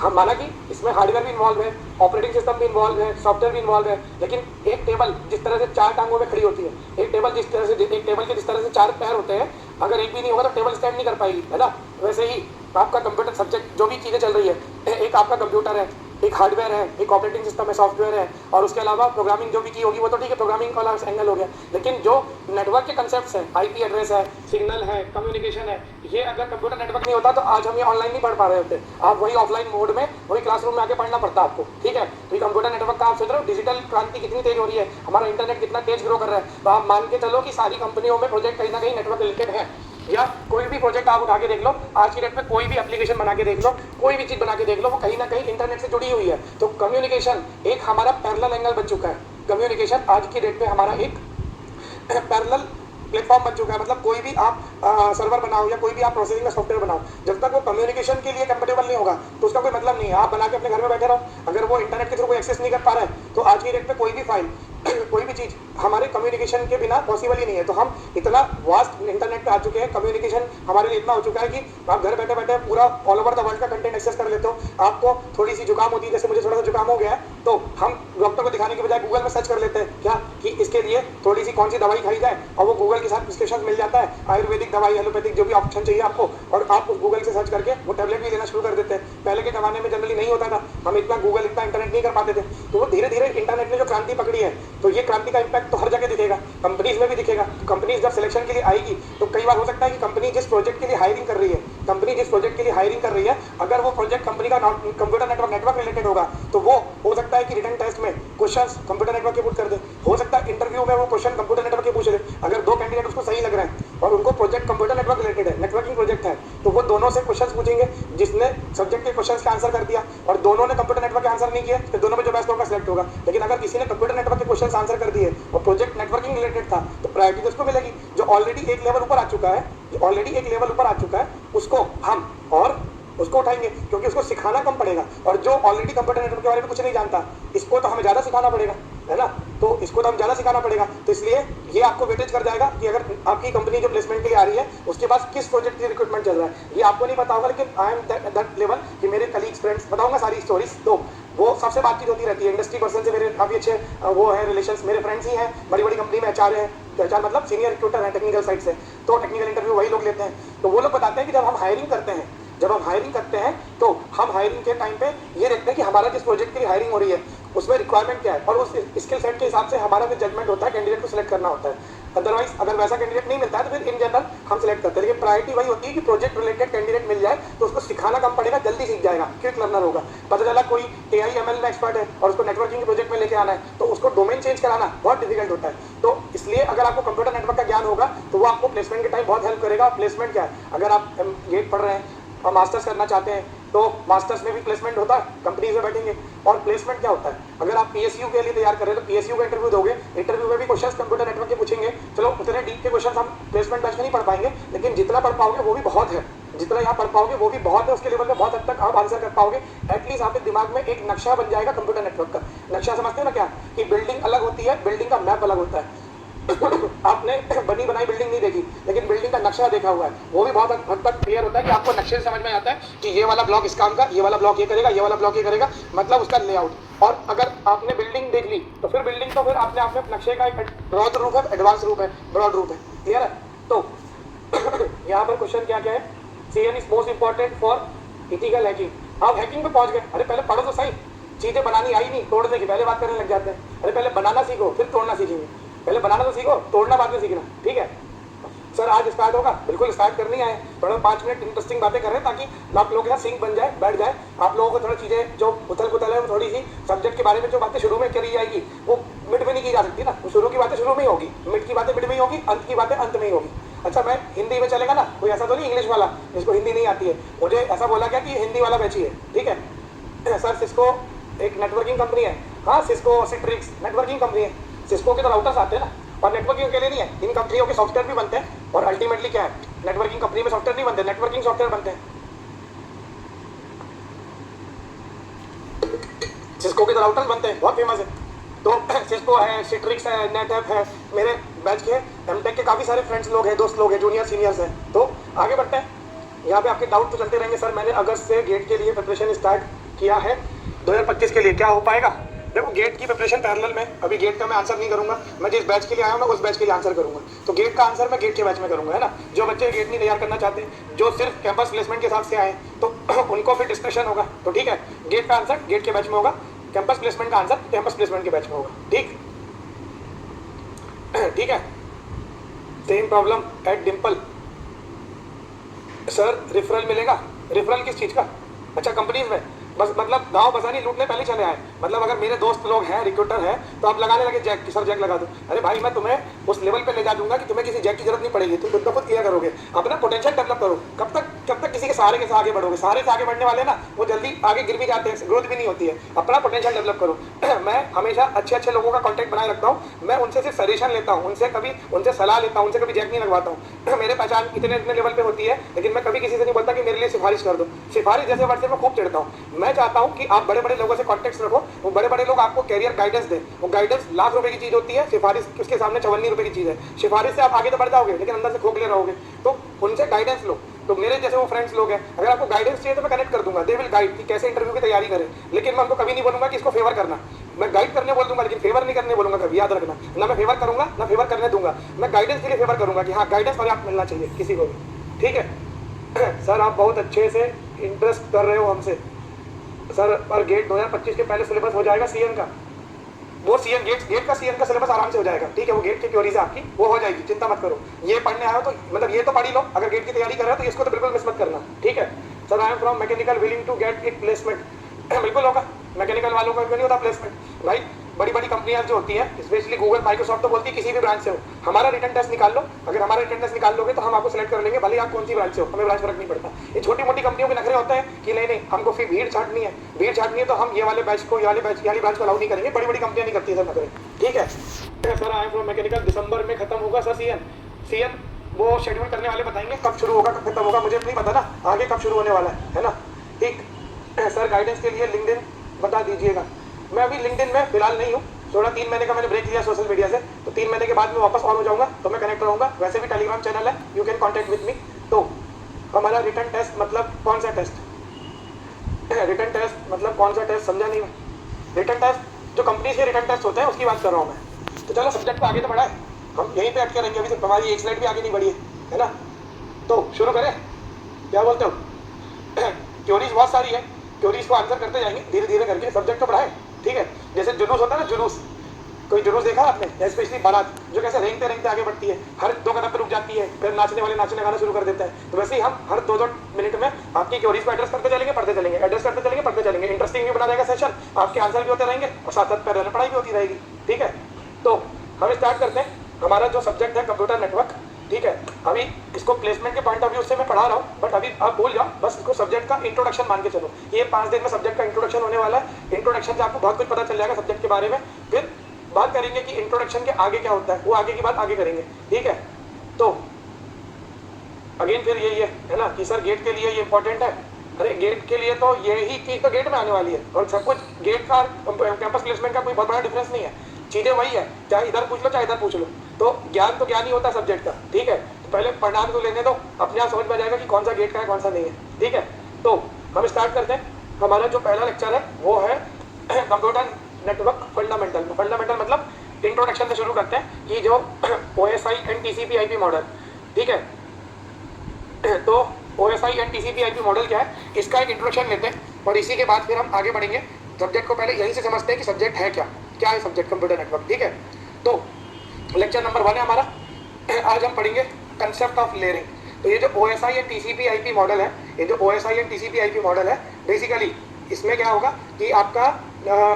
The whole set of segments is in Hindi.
हम माना कि इसमें हार्डवेयर भी इन्वॉल्व है, ऑपरेटिंग सिस्टम भी इन्वॉल्व है, सॉफ्टवेयर भी इन्वॉल्व है, लेकिन एक टेबल जिस तरह से 4 टांगों में खड़ी होती है, एक टेबल के जिस तरह से 4 पैर होते हैं, अगर एक भी नहीं होगा तो टेबल स्टैंड नहीं कर पाएगी, है ना। वैसे ही आपका कंप्यूटर सब्जेक्ट जो भी चीज़ें चल रही है, एक आपका कंप्यूटर है, एक हार्डवेयर है, एक ऑपरेटिंग सिस्टम है, सॉफ्टवेयर है, और उसके अलावा प्रोग्रामिंग जो भी की होगी वो तो ठीक है, प्रोग्रामिंग वाला एंगल हो गया, लेकिन जो नेटवर्क के कंसेप्ट हैं, आईपी एड्रेस है, सिग्नल है, कम्युनिकेशन है, ये अगर कंप्यूटर नेटवर्क नहीं होता तो आज हम ये ऑनलाइन नहीं पढ़ पा रहे होते। आप वही ऑफलाइन मोड में वही क्लासरूम में आके पढ़ना पड़ता आपको, ठीक है। तो ये कंप्यूटर नेटवर्क का आप सोच रहे हो डिजिटल क्रांति कितनी तेज हो रही है, हमारा इंटरनेट कितना तेज ग्रो कर रहा है, तो आप मान के चलो कि सारी कंपनियों में प्रोजेक्ट कहीं ना कहीं नेटवर्क रिलेटेड है, या कोई भी प्रोजेक्ट आप उठा के देख लो, आज की डेट में कोई भी एप्लीकेशन बना के देख लो, कोई भी चीज बना के देख लो, वो कहीं ना कहीं इंटरनेट से जुड़ी हुई है। तो कम्युनिकेशन एक हमारा पैरेलल एंगल बन चुका है। कम्युनिकेशन आज की डेट में हमारा एक पैरेलल प्लेटफॉर्म बन चुका है। मतलब कोई भी आप सर्वर बनाओ या कोई भी आप प्रोसेसिंग का सॉफ्टवेयर बनाओ, जब तक वो कम्युनिकेशन के लिए कंफर्टेबल नहीं होगा तो उसका कोई मतलब नहीं है। आप बना के अपने घर में बैठे रहो, अगर वो इंटरनेट के थ्रू कोई एक्सेस नहीं कर पा रहा है तो आज की डेट में कोई भी फाइल कोई भी चीज़ हमारे कम्युनिकेशन के बिना पॉसिबल ही नहीं है। तो हम इतना वास्ट इंटरनेट पे आ चुके हैं, कम्युनिकेशन हमारे लिए इतना हो चुका है कि आप घर बैठे बैठे पूरा ऑल ओवर द वर्ल्ड का कंटेंट एक्सेस कर लेते हो। आपको थोड़ी सी जुकाम होती है, जैसे मुझे थोड़ा सा जुकाम हो गया है, तो हम डॉक्टर को दिखाने के बजाय गूगल में सर्च कर लेते हैं क्या कि इसके लिए थोड़ी सी कौन सी दवाई खाई जाए, और वो गूगल के साथ प्रिस्क्रिप्शन मिल जाता है, आयुर्वेदिक दवाई, एलोपैथिक, जो भी ऑप्शन चाहिए आपको, और आप उस गूगल से सर्च करके वो टैबलेट भी लेना शुरू कर देते हैं। पहले के जमाने में जनरली नहीं होता था, हम इतना गूगल इतना इंटरनेट नहीं कर पाते थे। तो वो धीरे धीरे इंटरनेट ने जो क्रांति पकड़ी है, तो ये क्रांति का इम्पैक्ट तो हर जगह दिखेगा, कंपनीज में भी दिखेगा। कंपनीज जब सिलेक्शन के लिए आएगी तो कई बार हो सकता है कि कंपनी जिस प्रोजेक्ट के लिए हायरिंग कर रही है, अगर वो प्रोजेक्ट कंपनी का कंप्यूटर नेटवर्क रिलेटेड होगा तो वो हो सकता है कि रिटन टेस्ट में क्वेश्चंस कंप्यूटर नेटवर्क के पुट कर दे, हो सकता है इंटरव्यू में वो क्वेश्चन कंप्यूटर नेटवर्क के पूछ ले। अगर दो कैंडिडेट उसको सही लग रहा है और उनको प्रोजेक्ट कंप्यूटर नेटवर्क रिलेटेड है, नेटवर्किंग प्रोजेक्ट है, तो वो दोनों से क्वेश्चन पूछेंगे। जिसने सब्जेक्ट के क्वेश्चन का आंसर कर दिया और दोनों ने कंप्यूटर नेटवर्क के आंसर नहीं किया, तो दोनों में जो बेस्ट होगा सिलेक्ट होगा। लेकिन अगर किसी ने कंप्यूटर नेटवर्क के क्वेश्चन आंसर कर दिए और प्रोजेक्ट नेटवर्किंग रिलेटेड था, तो प्रायोरिटी उसको मिलेगी। जो ऑलरेडी एक लेवल ऊपर आ चुका है, उसको हम और उसको उठाएंगे, क्योंकि उसको सिखाना कम पड़ेगा। और जो ऑलरेडी कंप्यूटर नेटवर्क के बारे में कुछ नहीं जानता, इसको तो हमें ज़्यादा सिखाना पड़ेगा, है ना। तो इसको तो हम ज़्यादा सिखाना पड़ेगा, तो इसलिए ये आपको वेटेज कर जाएगा कि अगर आपकी कंपनी जो प्लेसमेंट के लिए आ रही है उसके पास किस प्रोजेक्ट की रिक्रूटमेंट चल रहा है। ये आपको नहीं पता होगा, लेकिन आई एम दैट लेवल कि मेरे कलीग्स, फ्रेंड्स, बताऊंगा सारी स्टोरीज, तो वो सबसे बातचीत होती रहती है। इंडस्ट्री पर्सन से मेरे काफ़ी अच्छे वो है रिलेशंस, मेरे फ्रेंड्स ही हैं, बड़ी बड़ी कंपनी में एचआर है, एचआर मतलब सीनियर रिक्रूटर है टेक्निकल साइड से, तो टेक्निकल इंटरव्यू वही लोग लेते हैं। तो वो लोग बताते हैं कि जब हम हायरिंग करते हैं तो हम हायरिंग के टाइम पे ये देखते हैं कि हमारा जिस प्रोजेक्ट के लिए हायरिंग हो रही है उसमें रिक्वायरमेंट क्या है, और उस स्किल सेट के हिसाब से हमारा जो जजमेंट होता है कैंडिडेट को सिलेक्ट करना होता है। अदरवाइज अगर वैसा कैंडिडेट नहीं मिलता है तो फिर इन जनरल हम सिलेक्ट करते हैं। लेकिन प्रायोरिटी वही होती है कि प्रोजेक्ट रिलेटेड कैंडिडेट मिल जाए तो उसको सिखाना कम पड़ेगा, जल्दी सीख जाएगा, क्विक लर्नर होगा। पता चला कोई AI/ML में एक्सपर्ट है और उसको नेटवर्किंग प्रोजेक्ट में लेके आना है, तो उसको डोमेन चेंज कराना बहुत डिफिकल्ट होता है। तो इसलिए अगर आपको कंप्यूटर नेटवर्क का ज्ञान होगा तो वो आपको प्लेसमेंट के टाइम बहुत हेल्प करेगा। प्लेसमेंट क्या है, अगर आप गेट पढ़ रहे हैं और मास्टर्स करना चाहते हैं तो मास्टर्स में भी प्लेसमेंट होता है, कंपनीज में बैठेंगे। और प्लेसमेंट क्या होता है, अगर आप PSU के लिए तैयार कर रहे हैं तो PSU का इंटरव्यू दोगे, इंटरव्यू में भी क्वेश्चंस कंप्यूटर नेटवर्क के पूछेंगे। चलो उतने डीप के क्वेश्चंस हम प्लेसमेंट बैच में नहीं पढ़ पाएंगे, लेकिन जितना पढ़ पाओगे वो भी बहुत है, जितना यहाँ पढ़ पाओगे वो भी बहुत है। उसके लेवल में बहुत हद तक आप आंसर कर पाओगे। एटलीस्ट आपके दिमाग में एक नक्शा बन जाएगा कंप्यूटर नेटवर्क का। नक्शा समझते हो ना क्या, कि बिल्डिंग अलग होती है, बिल्डिंग का मैप अलग होता है। आपने बनी बनाई बिल्डिंग नहीं देखी, लेकिन बिल्डिंग का नक्शा देखा हुआ है, वो भी बहुत हद तक क्लियर होता है कि आपको नक्शे से समझ में आता है कि ये वाला ब्लॉक इस काम का, ये वाला ब्लॉक ये करेगा, ये वाला ब्लॉक ये करेगा, मतलब उसका लेआउट। और अगर आपने बिल्डिंग देख ली तो फिर बिल्डिंग तो फिर आपने अपने नक्शे का एक ब्रॉड रूप है, एडवांस रूप है, ब्रॉड रूप है, क्लियर है। तो यहाँ पर क्वेश्चन क्या क्या है, CN is most important for ethical hacking. आप हैकिंग पे पहुंच गए, अरे पहले पढ़ो तो सही, चीजें बनानी आई नहीं, तोड़ने की पहले बात करने लग जाते हैं। अरे पहले बनाना सीखो फिर तोड़ना सीखेंगे, पहले बनाना तो सीखो, तोड़ना बाद में सीखना, ठीक है। सर आज स्टार्ट होगा, बिल्कुल स्टार्ट करनी आए, थोड़ा 5 मिनट इंटरेस्टिंग बातें कर रहे हैं ताकि आप लोगों के साथ सिंक बन जाए, बैठ जाए। आप लोगों को थोड़ी चीज़ें जो उथल पुथल है वो थोड़ी सी सब्जेक्ट के बारे में जो बातें शुरू में करी जाएगी वो मिड में नहीं की जा सकती ना, वो शुरू की बातें शुरू में ही होगी, मिड की बातें मिड में ही होगी, अंत की बातें अंत में ही होगी। अच्छा मैं हिंदी में चलेगा ना, कोई ऐसा तो नहीं इंग्लिश वाला जिसको हिंदी नहीं आती है, मुझे ऐसा बोला गया कि हिंदी वाला बैच ही है, ठीक है। सर सिस्को एक नेटवर्किंग कंपनी है, हाँ सिस्को सिट्रिक्स नेटवर्किंग कंपनी है। सिस्को के तो राउटर्स आते हैं ना, और नेटवर्किंग के लिए नहीं है, इन कंपनियों के सॉफ्टवेयर भी बनते हैं। और अल्टीमेटली क्या है, नेटवर्किंग कंपनी में सॉफ्टवेयर नहीं बनते, नेटवर्किंग सॉफ्टवेयर बनते हैं। सिस्को के तो राउटर्स बनते हैं, बहुत फेमस है। तो सिस्को है, सिट्रिक्स है, नेटएप है, मेरे बैच के एमटेक के काफ़ी सारे फ्रेंड्स लोग हैं, दोस्त लोग हैं, जूनियर सीनियर्स हैं। तो आगे बढ़ते हैं, यहाँ पे आपके डाउट तो चलते रहेंगे। सर मैंने अगस्त से गेट के लिए प्रिपरेशन स्टार्ट किया है 2025 के लिए, क्या हो पाएगा? देखो गेट की प्रिपरेशन पैरेलल में, अभी गेट का मैं आंसर नहीं करूंगा, मैं जिस बैच के लिए आया हूँ मैं उस बैच के लिए आंसर करूंगा। तो गेट का आंसर मैं गेट के बैच में करूंगा, है ना। जो बच्चे गेट नहीं तैयार करना चाहते, जो सिर्फ कैंपस प्लेसमेंट के हिसाब से आए, तो उनको फिर डिस्कशन होगा। तो ठीक है, गेट का आंसर गेट के बैच में होगा, कैंपस प्लेसमेंट का आंसर कैंपस प्लेसमेंट के बैच में होगा। ठीक ठीक है। Same problem at Dimple. Sir referral मिलेगा? रेफरल किस चीज़ का? अच्छा, कंपनीज में। बस मतलब गांव बसानी लूटने पहले चले आए। मतलब अगर मेरे दोस्त लोग हैं, रिक्रूटर हैं, तो आप लगाने लगे जैक की, सर जैक लगा दो। अरे भाई, मैं तुम्हें उस लेवल पे ले जा दूंगा कि तुम्हें किसी जैक की जरूरत नहीं पड़ेगी, तुम खुद ब खुद किया करोगे। अपना पोटेंशियल डेवलप करो। कब तक किसी के सहारे के साथ आगे बढ़ोगे? सहारे से आगे बढ़ने वाले ना वो जल्दी आगे गिर भी जाते हैं, ग्रोथ भी नहीं होती है। अपना पोटेंशियल डेवलप करो। मैं हमेशा अच्छे लोगों का कॉन्टैक्ट बनाए रखता हूँ। मैं उनसे सिर्फ सजेशन लेता हूँ, उनसे सलाह लेता हूँ, उनसे कभी जैक नहीं लगवाता हूँ। मेरे पहचान इतने लेवल पे होती है, लेकिन मैं कभी किसी से नहीं बोलता कि मेरे लिए सिफारिश कर दो। सिफारिश जैसे वर्ड से मैं खूब चिढ़ता हूँ। मैं चाहता हूँ कि आप बड़े लोगों से कॉन्टेक्ट रखो, वो बड़े लोग आपको कैरियर गाइडेंस दें। वो गाइडेंस लाख रुपए की चीज होती है, सिफारिश उसके सामने 54 रुपए की चीज है। सिफारिश से आप आगे तो बढ़ जाओगे, लेकिन अंदर से खोखले रहोगे। तो उनसे गाइडेंस लो। तो मेरे जैसे वो फ्रेंड्स लोग हैं, अगर आपको गाइडेंस चाहिए तो मैं कनेक्ट कर दूंगा, दे विल गाइड कि कैसे इंटरव्यू की तैयारी करें। लेकिन मैं उनको कभी नहीं बोलूंगा कि इसको फेवर करना। मैं गाइड करने बोल दूंगा, लेकिन फेवर नहीं करने बोलूंगा कभी, याद रखना। ना मैं फेवर करूंगा, ना फेवर करने दूंगा। मैं गाइडेंस के लिए फेवर करूंगा कि हाँ, गाइडेंस पर्याप्त मिलना चाहिए किसी को भी। ठीक है। सर आप बहुत अच्छे से इंटरेस्ट कर रहे हो हमसे। सर पर गेट 2025 के पहले सिलेबस हो जाएगा सीएन का? वो सीएन गेट का सीएन का सिलेबस आराम से हो जाएगा। ठीक है, वो गेट की क्वेरीज आपकी वो हो जाएगी, चिंता मत करो। ये पढ़ने आए हो तो मतलब ये तो पढ़ ही लो। अगर गेट की तैयारी कर रहे हो तो इसको तो बिल्कुल मिस मत करना। ठीक है। Sir I am from mechanical willing to get it placement. बिल्कुल होगा, मैकेनिकल वालों का क्यों नहीं होता प्लेसमेंट भाई। बड़ी कंपनियां जो होती हैं, स्पेशली गूगल, माइक्रोसॉफ्ट, तो बोलती है किसी भी ब्रांच से हो, हमारा रिटर्न टेस्ट निकाल लो। अगर हमारा रिटर्न टेस्ट निकाल लोगे तो हम आपको सेलेक्ट कर लेंगे, भले आप कौन सी ब्रांच से हो, हमें ब्रांच फर्क नहीं पड़ता। ये छोटी मोटी कंपनियों के नखरे होते हैं कि नहीं हमको फिर भीड़ छाटनी है तो हम ये वाले बैच को, ये वाली ब्रांच को अलाउ नहीं करेंगे। बड़ी कंपनियां नहीं करती है सर नखरे। ठीक है। Sir I am from mechanical, दिसंबर में खत्म होगा सर सीएन वो शेड्यूल करने वाले बताएंगे कब शुरू होगा कब खत्म होगा, मुझे नहीं पता ना आगे कब शुरू होने वाला है ना। ठीक। सर गाइडेंस के लिए लिंक्डइन बता दीजिएगा। मैं अभी लिंक्डइन में फिलहाल नहीं हूँ, थोड़ा 3 महीने का मैंने ब्रेक लिया सोशल मीडिया से, तो 3 महीने के बाद मैं वापस ऑन हो जाऊंगा, तो मैं कनेक्ट रहूंगा। वैसे भी टेलीग्राम चैनल है, you can contact with me. तो हमारा रिटर्न टेस्ट मतलब कौन सा टेस्ट? रिटर्न टेस्ट मतलब कौन सा टेस्ट, समझा नहीं मैं। रिटर्न टेस्ट जो कंपनी के रिटर्न टेस्ट होते हैं उसकी बात कर रहा हूँ मैं। तो चलो सब्जेक्ट तो आगे तो बढ़ा है, हम यहीं पे अटके रहेंगे, अभी तक हमारी एक स्लाइड भी आगे नहीं बढ़ी है ना। तो शुरू करें, क्या बोलते हो? क्योरीज बहुत सारी है, क्योरीज को आंसर करते जाएंगे धीरे धीरे करके, सब्जेक्ट तो बढ़ाए। ठीक है। जैसे जुलूस होता है ना, जुलूस, कोई जुलूस देखा आपने? स्पेशली बारात जो कैसे रेंगते आगे बढ़ती है, हर 2 कदम पे रुक जाती है, फिर नाचने वाले नाचने गाना शुरू कर देते हैं। तो वैसे ही हम हर 2-2 मिनट में आपकी क्योरीज को एड्रेस करते चलेंगे, पढ़ते चलेंगे, एड्रेस करते चलेंगे, पढ़ते चलेंगे। इंटरेस्टिंग भी बना रहेगा सेशन, आपके आंसर भी होते रहेंगे और साथ साथ पैरेलल पढ़ाई भी होती रहेगी। ठीक है। तो हम स्टार्ट करते हैं। हमारा जो सब्जेक्ट है कंप्यूटर नेटवर्क। ठीक है। अभी इसको प्लेसमेंट के पॉइंट ऑफ व्यू से मैं पढ़ा रहा हूँ, बट अभी आप भूल जाओ, बस इसको सब्जेक्ट का इंट्रोडक्शन मान के चलो। ये 5 दिन में सब्जेक्ट का इंट्रोडक्शन होने वाला है। इंट्रोडक्शन से आपको बहुत कुछ पता चल जाएगा सब्जेक्ट के बारे में। फिर बात करेंगे कि इंट्रोडक्शन के आगे क्या होता है, वो आगे की बात आगे करेंगे। ठीक है। तो अगेन फिर यही है ना कि सर गेट के लिए ये इंपॉर्टेंट है। अरे गेट के लिए तो यही चीज तो गेट में आने वाली है, और सब कुछ गेट का कैंपस प्लेसमेंट का कोई बहुत बड़ा डिफरेंस नहीं है। चीजें वही है, चाहे इधर पूछ लो चाहे इधर पूछ लो। तो ज्ञान तो ज्ञान ही होता है सब्जेक्ट का। ठीक है। तो पहले परिणाम को लेने दो, अपने आप समझ में आ जाएगा कि कौन सा गेट का है कौन सा नहीं है। ठीक है। तो हम स्टार्ट करते हैं। हमारा जो पहला लेक्चर है वो है कंप्यूटर नेटवर्क फंडामेंटल। फंडामेंटल मतलब इंट्रोडक्शन से शुरू करते हैं कि जो OSI and TCP IP model. ठीक है। तो OSI and TCP IP model क्या है, इसका एक इंट्रोडक्शन लेते हैं, और इसी के बाद फिर हम आगे बढ़ेंगे। सब्जेक्ट को पहले यहीं से समझते हैं कि सब्जेक्ट है क्या है सब्जेक्ट कंप्यूटर नेटवर्क। ठीक है। तो लेक्चर नंबर 1 है हमारा। आज हम पढ़ेंगे कंसेप्ट ऑफ लेयरिंग। तो ये जो OSI and TCP IP model है, ये जो OSI and TCP IP model है, बेसिकली इसमें क्या होगा कि आपका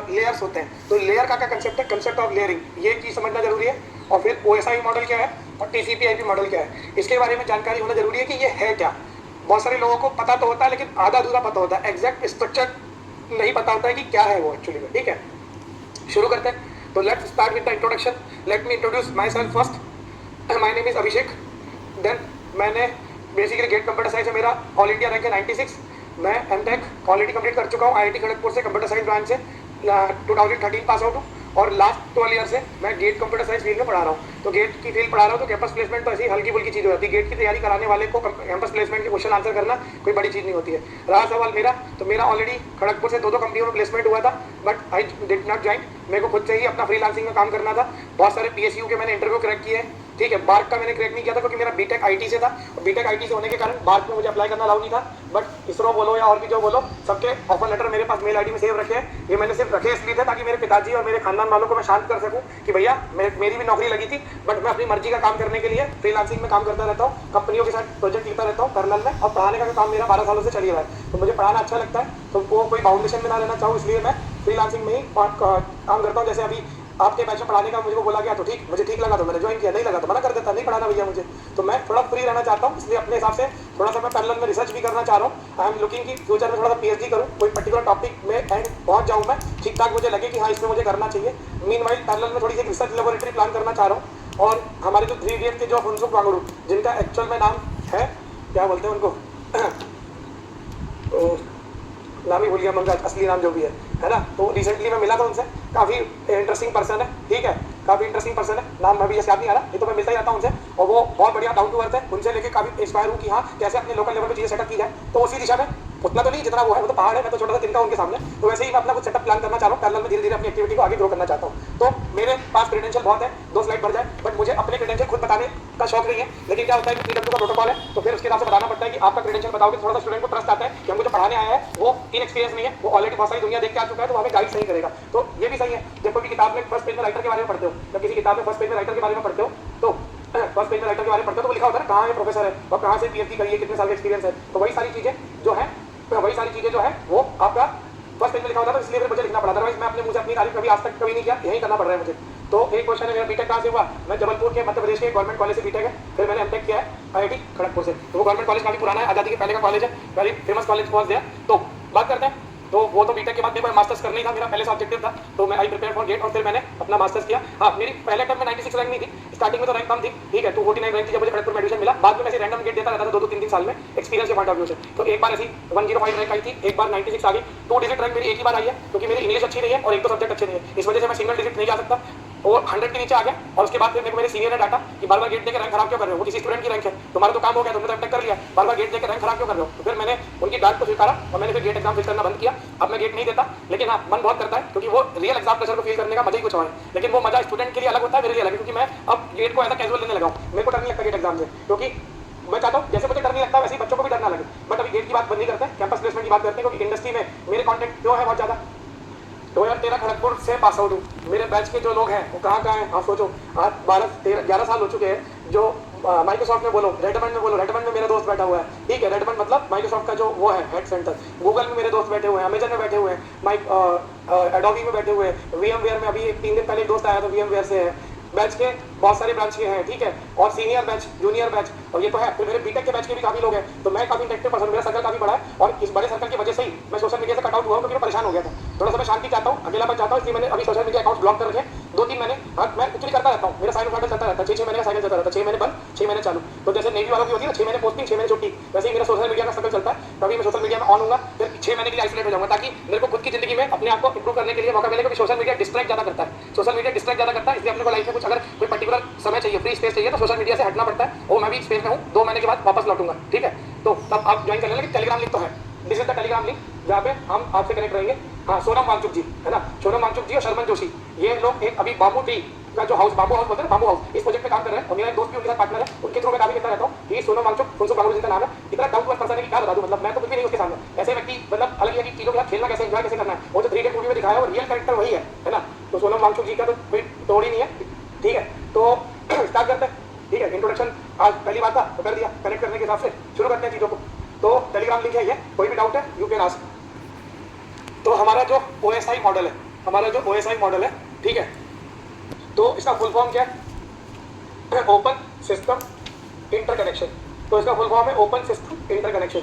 लेयर्स होते हैं। तो लेयर का क्या कंसेप्ट है, कंसेप्ट ऑफ लेयरिंग, ये चीज़ समझना जरूरी है। और फिर OSI मॉडल क्या है और TCP IP मॉडल क्या है, इसके बारे में जानकारी होना जरूरी है कि ये है क्या। बहुत सारे लोगों को पता तो होता है, लेकिन आधा अधूरा पता होता है, एग्जैक्ट स्ट्रक्चर नहीं पता होता है कि क्या है वो एक्चुअली में। ठीक है। शुरू करते हैं। तो let's start with the introduction. Let me introduce myself first. My name is Abhishek. Then मैंने बेसिकली गेट कंप्यूटर साइंस है मेरा, ऑल इंडिया रैंक है 96। मैं M.Tech ऑलरेडी कंप्लीट कर चुका हूँ IIT खड़गपुर से, कंप्यूटर साइंस ब्रांच से 2013 पास आउट हूँ। और लास्ट 12 ईयर से मैं गेट कंप्यूटर साइंस फील्ड में पढ़ा रहा हूँ। तो गेट की फील्ड पढ़ा रहा हूँ तो कैंपस प्लेसमेंट तो ऐसी हल्की फुल्की चीज़ हो जाती है। गेट की तैयारी कराने वाले को कैंपस प्लेसमेंट के क्वेश्चन आंसर करना कोई बड़ी चीज़ नहीं होती है। रहा सवाल मेरा, तो मेरा ऑलरेडी खड़गपुर से 2 कंपनियों में प्लेसमेंट हुआ था, but I did not join. मेरे को खुद से ही अपना फ्रीलांसिंग में काम करना था। बहुत सारे PSU के मैंने इंटरव्यू क्रैक किए हैं, ठीक है। बार्क का मैंने क्रैक नहीं किया था क्योंकि मेरा बीटेक IT से था, और बीटेक IT से होने के कारण बार्क में मुझे अप्लाई करना अलाउ नहीं था। बट इसरो बोलो या और भी जो बोलो, सबके ऑफर लेटर मेरे पास मेल ID में सेव रखे हैं। ये मैंने सिर्फ रखे इसलिए थे ताकि मेरे पिताजी और मेरे खानदान वालों को मैं शांत कर सकूं कि भैया मेरी भी नौकरी लगी थी, बट मैं अपनी मर्जी का काम करने के लिए फ्रीलांसिंग में काम करता रहता हूँ, कंपनियों के साथ प्रोजेक्ट लिखता रहता हूँ पैरेलल में, और पढ़ाने का काम मेरा 12 सालों से चल ही रहा है। तो मुझे पढ़ाना अच्छा लगता है, तो वो कोई बाउंडेशन में ना रहना चाहूँ, इसलिए मैं फ्रीलांसिंग में ही काम करता हूँ। जैसे अभी आपके बैच में पढ़ाने का मुझे बोला गया तो मुझे ठीक लगा तो मैंने ज्वाइन किया, नहीं लगा तो मना कर देता, नहीं पढ़ाना भैया मुझे। तो मैं थोड़ा फ्री रहना चाहता हूँ, इसलिए अपने हिसाब से थोड़ा सा मैं पैरेलल में रिसर्च भी करना चाह रहा हूँ। आई एम लुकिंग कि फ्यूचर में थोड़ा सा PhD करूँ, कोई पर्टिकुलर टॉपिक में एंड पहुँच जाऊँ मैं, ठीक ठाक मुझे लगे कि हाँ इसमें मुझे करना चाहिए। मीनवाइल पैरेलल में थोड़ी सी रिसर्च लेबोरेटरी प्लान करना चाह रहा हूँ। और हमारे जो 3 इडियट के जो फुनसुक वांगडू, जिनका एक्चुअल में नाम है, क्या बोलते हैं उनको, नाम ही भूल गया उनका असली नाम जो भी है ना। तो रिसेंटली मैं मिला था उनसे, काफ़ी इंटरेस्टिंग पर्सन है, ठीक है, काफ़ी इंटरेस्टिंग पर्सन है। नाम मैं भी जैसे याद नहीं आ रहा, ये तो मैं मिलता ही रहता हूँ उनसे, और वो बहुत बढ़िया डाउन टू अर्थ है। उनसे लेके काफ़ी इंस्पायर हूँ कि हाँ कैसे अपने लोकल लेवल पर चीज़ें सेटअप की जाए। तो उसी दिशा में, उतना तो नहीं जितना वो है, वो तो पहाड़ है, मैं तो छोटा सा तिनका उनके सामने। तो वैसे ही मैं अपना कुछ सेटअप प्लान करना चाह रहा हूँ, पैरेलल में धीरे धीरे अपनी एक्टिविटी को आगे ग्रो करना चाहता हूँ। तो मेरे पास क्रेडेंशियल बहुत है, 2 स्लाइड बढ़ जाए, बट मुझे अपने क्रेडेंशियल खुद बताने का शौक नहीं है। लेकिन क्या होता है कि PW का प्रोटोकॉल है, तो फिर उसके हिसाब से बताना पड़ता है कि आपका क्रेडेंशियल बताओगे, थोड़ा सा स्टूडेंट को ट्रस्ट आता है कि हमको जो पढ़ाने आया है वो इनएक्सपीरियंस नहीं है, वो ऑलरेडी बहुत सारी दुनिया देख के आ चुका है, तो हमें गाइड सही करेगा। तो ये भी सही है। जब कोई किताब में फर्स्ट पेज में राइटर के बारे में पढ़ते हो, जब किसी किताब में फर्स्ट पेज में राइटर के बारे में पढ़ते हो, तो फर्स्ट पेज में राइटर के बारे में पढ़ते हो तो लिखा होता है ना कहाँ है प्रोफेसर है और कहाँ से PhD करी है, कितने साल का एक्सपीरियंस है। तो वही सारी चीज़ें जो है वो आपका फर्स्ट पेज में लिखा होता है, तो इसलिए फिर मुझे लिखना पड़ा। अदरवाइज मैं अपने मुझे अपनी तारीफ कभी आज तक कभी नहीं किया, यही करना पड़ रहा है मुझे। तो एक क्वेश्चन है मेरा, बीटेक कहाँ से हुआ? मैं जबलपुर के मध्य प्रदेश के गवर्नमेंट कॉलेज से बीटेक है, फिर मैंने एमटेक किया है IIT खड़गपुर से। तो वो गवर्नमेंट कॉलेज काफी पुराना है, आजादी के पहले का कॉलेज है, वेरी फेमस कॉलेज पहुंच गया। तो बात करते हैं, तो वो तो बीटेक के बाद मेरे को मास्टर्स करना ही था, मेरा पहले से ऑब्जेक्टिव था, तो मैं आई प्रिपेयर फॉर गेट और फिर मैंने अपना मास्टर्स किया। हाँ, मेरी पहले टर्म में 96 रैंक नहीं थी, स्टार्टिंग में तो रैंक कम थी, ठीक है, 249 रैंक थी जब मुझे खड़गपुर में एडमिशन मिला। बाद में मैं रैंडम गेट देता रहता था 2-3 साल में, एक्सपीरियंस के पॉइंट ऑफ व्यू से। तो एक बार ऐसी 105 रैंक आई थी, एक बार 96 आ गई। 2 डिजिट रैंक मेरी एक ही बार आई है, क्योंकि मेरी इंग्लिश अच्छी नहीं है और एक दो सब्जेक्ट अच्छे नहीं है, इस वजह से मैं सिंगल डिजिट नहीं जा सकता, और 100 के नीचे आ गया। और उसके बाद फिर मेरे को मेरे सीनियर ने डाटा कि बार बार गेट देकर रैंक खराब क्यों कर रहे हो, वो किसी स्टूडेंट की रैंक है, तुम्हारा तो काम हो गया, तुमने तो एमटेक कर लिया, बार बार गेट देकर रैंक खराब क्यों कर रहे हो। तो फिर मैंने उनकी डांट को स्वीकारा और मैंने फिर गेट एग्जाम फिल करना बंद किया। अब मैं गेट नहीं देता, लेकिन हाँ मन बहुत करता है, क्योंकि वो रियल एग्जाम प्रेशर को फील करने का मजा ही कुछ और है। लेकिन वो मजा स्टूडेंट के लिए अलग होता है, मेरे लिए अलग है, क्योंकि मैं अब गेट को ऐसा कैजुअल लेने लगा हूँ। मेरे को डर नहीं लगता गेट एग्जाम से, क्योंकि मैं चाहता हूँ जैसे मुझे डर नहीं लगता वैसे ही बच्चों को भी डर ना लगे। बट अभी गेट की बात बंद नहीं करते हैं, कैंपस प्लेसमेंट की बात करते हैं, क्योंकि इंडस्ट्री में मेरे कॉन्टेक्ट क्यों है बहुत ज़्यादा। 2013 खड़गपुर से पास आउट हूँ। मेरे बैच के जो लोग हैं वो कहाँ हैं, आप सोचो, आज 11 साल हो चुके हैं। जो माइक्रोसॉफ्ट में बोलो, रेडमंड में बोलो, रेडमंड में मेरा दोस्त बैठा हुआ है, ठीक है, रेडमंड मतलब माइक्रोसॉफ्ट का जो वो है हेड सेंटर। गूगल में मेरे दोस्त बैठे हुए हैं, अमेजन में बैठे हुए हैं, एडोबी में बैठे हुए हैं, VMware में अभी 3 दिन पहले एक दोस्त आया तो VMware से है। बैच के बहुत सारे ब्रांच के हैं, ठीक है, और सीनियर बैच, जूनियर बैच, और ये तो है। फिर मेरे बीटेक के बैच के भी काफी लोग हैं, तो मैं काफी इंटरेक्टिव पर्सन, मेरा सर्कल काफी बड़ा है, और इस बड़े सर्कल की वजह से ही मैं सोशल मीडिया से कट आउट हुआ हूँ, क्योंकि मैं परेशान हो गया था। थोड़ा सा मैं शांति चाहता हूँ, अकेलापन चाहता हूँ, इसलिए मैंने अभी सोशल मीडिया अकाउंट ब्लॉक कर रखे। 2-3 महीने मैं एक्चुअली करता रहता हूँ, मेरा साइड फाइडल चलता रहता है, 6 महीने का साइकिल चलता रहता है, 6 महीने बंद, 6 महीने चालू। तो जैसे नेवी वालों की होती है ना, 6 महीने पोस्टिंग, 6 महीने छुट्टी, वैसे ही मेरा सोशल मीडिया का सर्कल चलता है। कभी मैं सोशल मीडिया में ऑन होगा, फिर 6 महीने के लिए आइसोलेट हो जाऊंगा, ताकि मेरे को खुद की जिंदगी में अपने आप को इंप्रूव करने के लिए मौका मिले, क्योंकि सोशल मीडिया डिस्ट्रैक्ट ज्यादा करता है, सोशल मीडिया डिस्ट्रैक्ट ज्यादा करता है। इसलिए अपने को लाइफ में कुछ अगर कोई पर्टिकुलर समय चाहिए, फ्री स्पेस चाहिए, तो सोशल मीडिया से हटना पड़ता है। वो मैं भी स्पेस में हूँ, 2 महीने के बाद वापस लौटूंगा, ठीक है। तो तब आप ज्वाइन कर लेंगे। टेलीग्राम लिंक तो है, this is the Telegram link, जहाँ पे हम आपसे कनेक्ट रहेंगे। हाँ, सोनम वांगचुक जी है ना, सोनम वांगचुक जी और शर्मन जोशी, ये लोग एक अभी बाम्बू ट्री का जो हाउस, बाम्बू हाउस बोलते हैं, बाम्बू हाउस, इस प्रोजेक्ट पे काम कर रहे हैं। और मेरा एक दोस्त भी उनके साथ पार्टनर है, उनके थ्रू मैं काफी करता रहता हूँ। ये सोनम वांगचुक, फुनसुक वांगडू जिनका नाम है, इतना डाउन टू अर्थ पर्सन है कि क्या बता दूं, मतलब मैं तो कुछ भी नहीं उसके सामने। ऐसे व्यक्ति मतलब अलग अलग चीजों के साथ खेलना कैसे, एंजॉय कैसे करना है, वो जो 3 इडियट मूवी में दिखाया है, वो रियल कैरेक्टर वही है ना। तो सोनम वांगचुक जी का तो कोई तोड़ ही नहीं है, ठीक है। तो स्टार्ट करते हैं, ठीक है। इंट्रोडक्शन आज पहली बात था तो कर दिया, कनेक्ट करने के हिसाब से शुरू करते हैं चीज़ों को। तो टेलीग्राम लिंक है ये, कोई भी डाउट है यू कैन आस्क। तो हमारा जो OSI मॉडल है, हमारा जो OSI मॉडल है, ठीक है, तो इसका फुल फॉर्म क्या है? Open system interconnection. तो इसका फुल फॉर्म है ओपन सिस्टम इंटरकनेक्शन।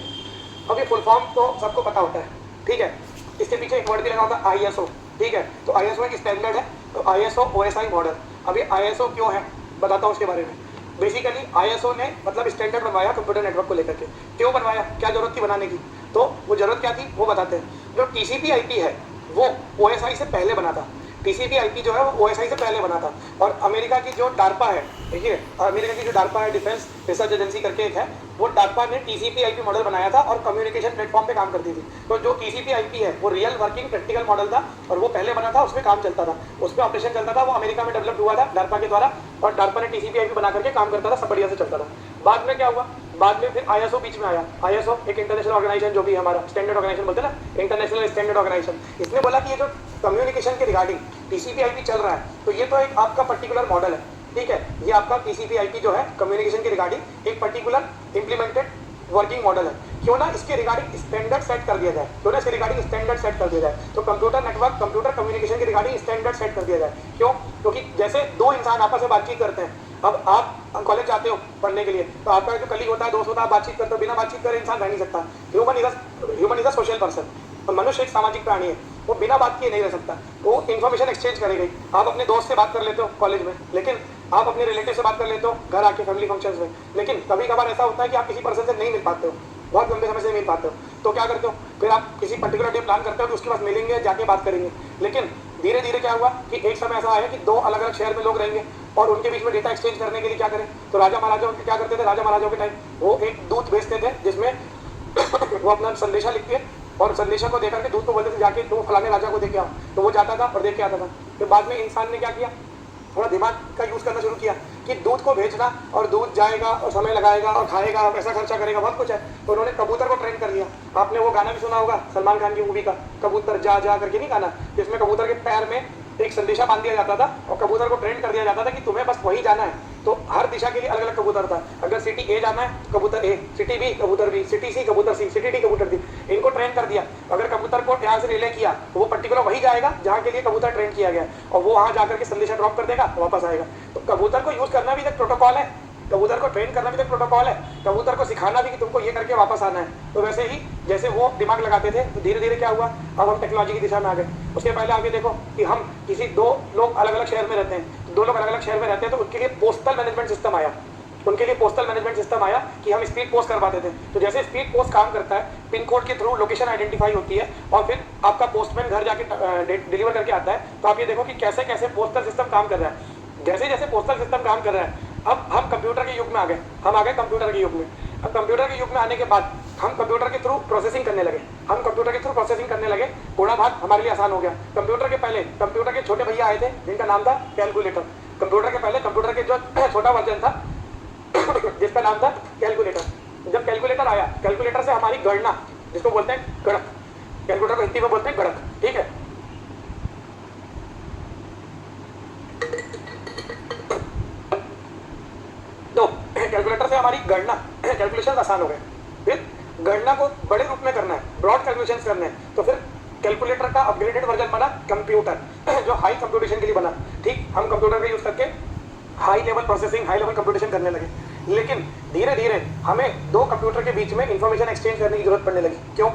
अब ये फुल फॉर्म तो सबको पता होता है, ठीक है। इसके पीछे एक वर्ड भी लगा होता है ISO, ठीक है। तो ISO एक स्टैंडर्ड है, तो ISO OSI मॉडल। अब ये ISO क्यों है बताता हूँ उसके बारे में। बेसिकली ISO ने मतलब स्टैंडर्ड बनवाया कंप्यूटर नेटवर्क को लेकर के। क्यों बनवाया, क्या जरूरत थी बनाने की, तो वो जरूरत क्या थी वो बताते हैं। जो TCP/IP है वो OSI से पहले बना था। टीसीपी आईपी जो है वो ओएसआई से पहले बना था। और अमेरिका की जो डार्पा है, देखिए अमेरिका की जो डार्पा है, डिफेंस रिसर्च एजेंसी करके एक है, वो डार्पा ने टीसीपी आईपी मॉडल बनाया था और कम्युनिकेशन प्लेटफॉर्म पे काम करती थी। तो जो टीसीपी आईपी है वो रियल वर्किंग प्रैक्टिकल मॉडल था और वो पहले बना था, उसमें काम चलता था, उस पर ऑपरेशन चलता था, वो अमेरिका में डेवलप हुआ था डार्पा के द्वारा और डार्पा ने टीसीपी आईपी बना करके काम करता था, सब बढ़िया से चलता था। बाद में क्या हुआ, बाद में फिर आईएसओ बीच में आया। आईएसओ एक इंटरनेशनल ऑर्गेनाइजेशन जो भी हमारा स्टैंडर्ड ऑर्गेनाइजेशन बोलते हैं ना, इंटरनेशनल स्टैंडर्ड ऑर्गेनाइजेशन, इसने बोला कि ये जो कम्युनिकेशन के रिगार्डिंग टीसीपी आईपी चल रहा है, तो ये तो एक आपका पर्टिकुलर मॉडल है, ठीक है, ये आपका टीसीपी आईपी जो है कम्युनिकेशन के रिगार्डिंग एक पर्टिकुलर इंप्लीमेंटेड वर्किंग मॉडल है, क्यों ना इसके रिगार्डिंग स्टैंडर्ड सेट कर दिया जाए, क्यों ना इसके रिगार्डिंग स्टैंडर्ड सेट कर दिया जाए। तो कंप्यूटर नेटवर्क, कंप्यूटर कम्युनिकेशन के रिगार्डिंग स्टैंडर्ड सेट कर दिया जाए। क्यों? क्योंकि जैसे दो इंसान आपस में बातचीत करते हैं, अब आप कॉलेज जाते हो पढ़ने के लिए, तो आपका जो कलीग होता है, दोस्त होता है, आप बातचीत करते हो, बिना बातचीत करे इंसान रह नहीं सकता। Human is a social person, मनुष्य एक सामाजिक प्राणी है, वो बिना बात किए नहीं रह सकता, वो इन्फॉर्मेशन एक्सचेंज करेगी। आप अपने दोस्त से बात कर लेते हो कॉलेज में, लेकिन आप अपने रिलेटिव से बात कर लेते हो घर आके फैमिली फंक्शंस में, लेकिन कभी कभार ऐसा होता है कि आप किसी पर्सन से नहीं मिल पाते हो, बहुत लंबे समय से नहीं मिल पाते हो, तो क्या करते हो, फिर आप किसी पर्टिकुलर डे प्लान करते हो कि उसके पास मिलेंगे, जाके बात करेंगे। लेकिन धीरे धीरे क्या हुआ कि एक समय ऐसा आया कि दो अलग अलग शहर में लोग रहेंगे और उनके बीच में डेटा एक्सचेंज करने के लिए क्या करें, तो राजा महाराजाओं क्या करते थे, राजा महाराजाओं के टाइम वो एक दूत भेजते थे जिसमें वो अपना संदेशा लिख के और संदेशा को देकर के दूत को बोलते थे जाके तो फलाने राजा को देख के आओ, तो वो जाता था और देख के आता था। फिर बाद में इंसान ने क्या किया, थोड़ा दिमाग का यूज करना शुरू किया कि दूध को भेजना और दूध जाएगा और समय लगाएगा और खाएगा, पैसा खर्चा करेगा, बहुत कुछ है, तो उन्होंने कबूतर को ट्रेन कर लिया। आपने वो गाना भी सुना होगा सलमान खान की मूवी का, कबूतर जा जा करके नहीं गाना, जिसमें कबूतर के पैर में एक संदेशा बांध दिया जाता था और कबूतर को ट्रेन कर दिया जाता था कि तुम्हें बस वही जाना है। तो हर दिशा के लिए अलग अलग कबूतर था, अगर सिटी ए जाना है कबूतर ए, सिटी बी कबूतर बी, सिटी सी कबूतर सी, सिटी डी कबूतर डी, इनको ट्रेन कर दिया। अगर कबूतर को यहाँ से रिले किया तो वो पर्टिकुलर वही जाएगा जहाँ के लिए कबूतर ट्रेन किया गया और वो वहाँ जाकर के संदेशा ड्रॉप कर देगा, वापस आएगा। तो कबूतर को यूज करना भी एक प्रोटोकॉल है, कबूतर को ट्रेन करना भी एक प्रोटोकॉल है, कबूतर को सिखाना भी कि तुमको ये करके वापस आना है। तो वैसे ही जैसे वो दिमाग लगाते थे, तो धीरे धीरे क्या हुआ, अब हम टेक्नोलॉजी की दिशा में आ गए। उसके पहले आप ये देखो कि हम किसी दो लोग अलग अलग शहर में रहते हैं, दो लोग अलग अलग शहर में रहते हैं, तो उनके लिए पोस्टल मैनेजमेंट सिस्टम आया, उनके लिए पोस्टल मैनेजमेंट सिस्टम आया कि हम स्पीड पोस्ट करवाते थे। तो जैसे स्पीड पोस्ट काम करता है, पिन कोड के थ्रू लोकेशन आइडेंटिफाई होती है और फिर आपका पोस्टमैन घर जाके डिलीवर करके आता है। तो आप ये देखो कि कैसे कैसे पोस्टल सिस्टम काम कर रहा है। जैसे जैसे पोस्टल सिस्टम काम कर रहा है, अब हम कंप्यूटर के युग में आ गए, हम आ गए कंप्यूटर के युग में। अब कंप्यूटर के युग में आने के बाद हम कंप्यूटर के थ्रू प्रोसेसिंग करने लगे, हम कंप्यूटर के थ्रू प्रोसेसिंग करने लगे, थोड़ा भाग हमारे लिए आसान हो गया। कंप्यूटर के पहले कंप्यूटर के छोटे भैया आए थे जिनका नाम था कैलकुलेटर। कंप्यूटर के पहले कंप्यूटर के जो छोटा वर्जन था जिसका नाम था कैलकुलेटर। जब कैलकुलेटर आया, कैलकुलेटर से हमारी गणना, जिसको बोलते हैं गणक, कैलकुलेटर को हिंदी में बोलते हैं गणक, ठीक है। तो कैलकुलेटर से हमारी गणना, कैलकुलेशन आसान हो गए। फिर गणना को बड़े रूप में करना है, ब्रॉड कैलकुलेशंस करने हैं, तो फिर कैलकुलेटर का अपग्रेडेड वर्जन बना कंप्यूटर, जो हाई कंप्यूटेशन के लिए बना। ठीक, हम कंप्यूटर का यूज करके high level processing, high level computation करने लगे। लेकिन धीरे धीरे हमें दो कंप्यूटर के बीच में इंफॉर्मेशन एक्सचेंज करने की जरूरत पड़ने लगी। क्यों?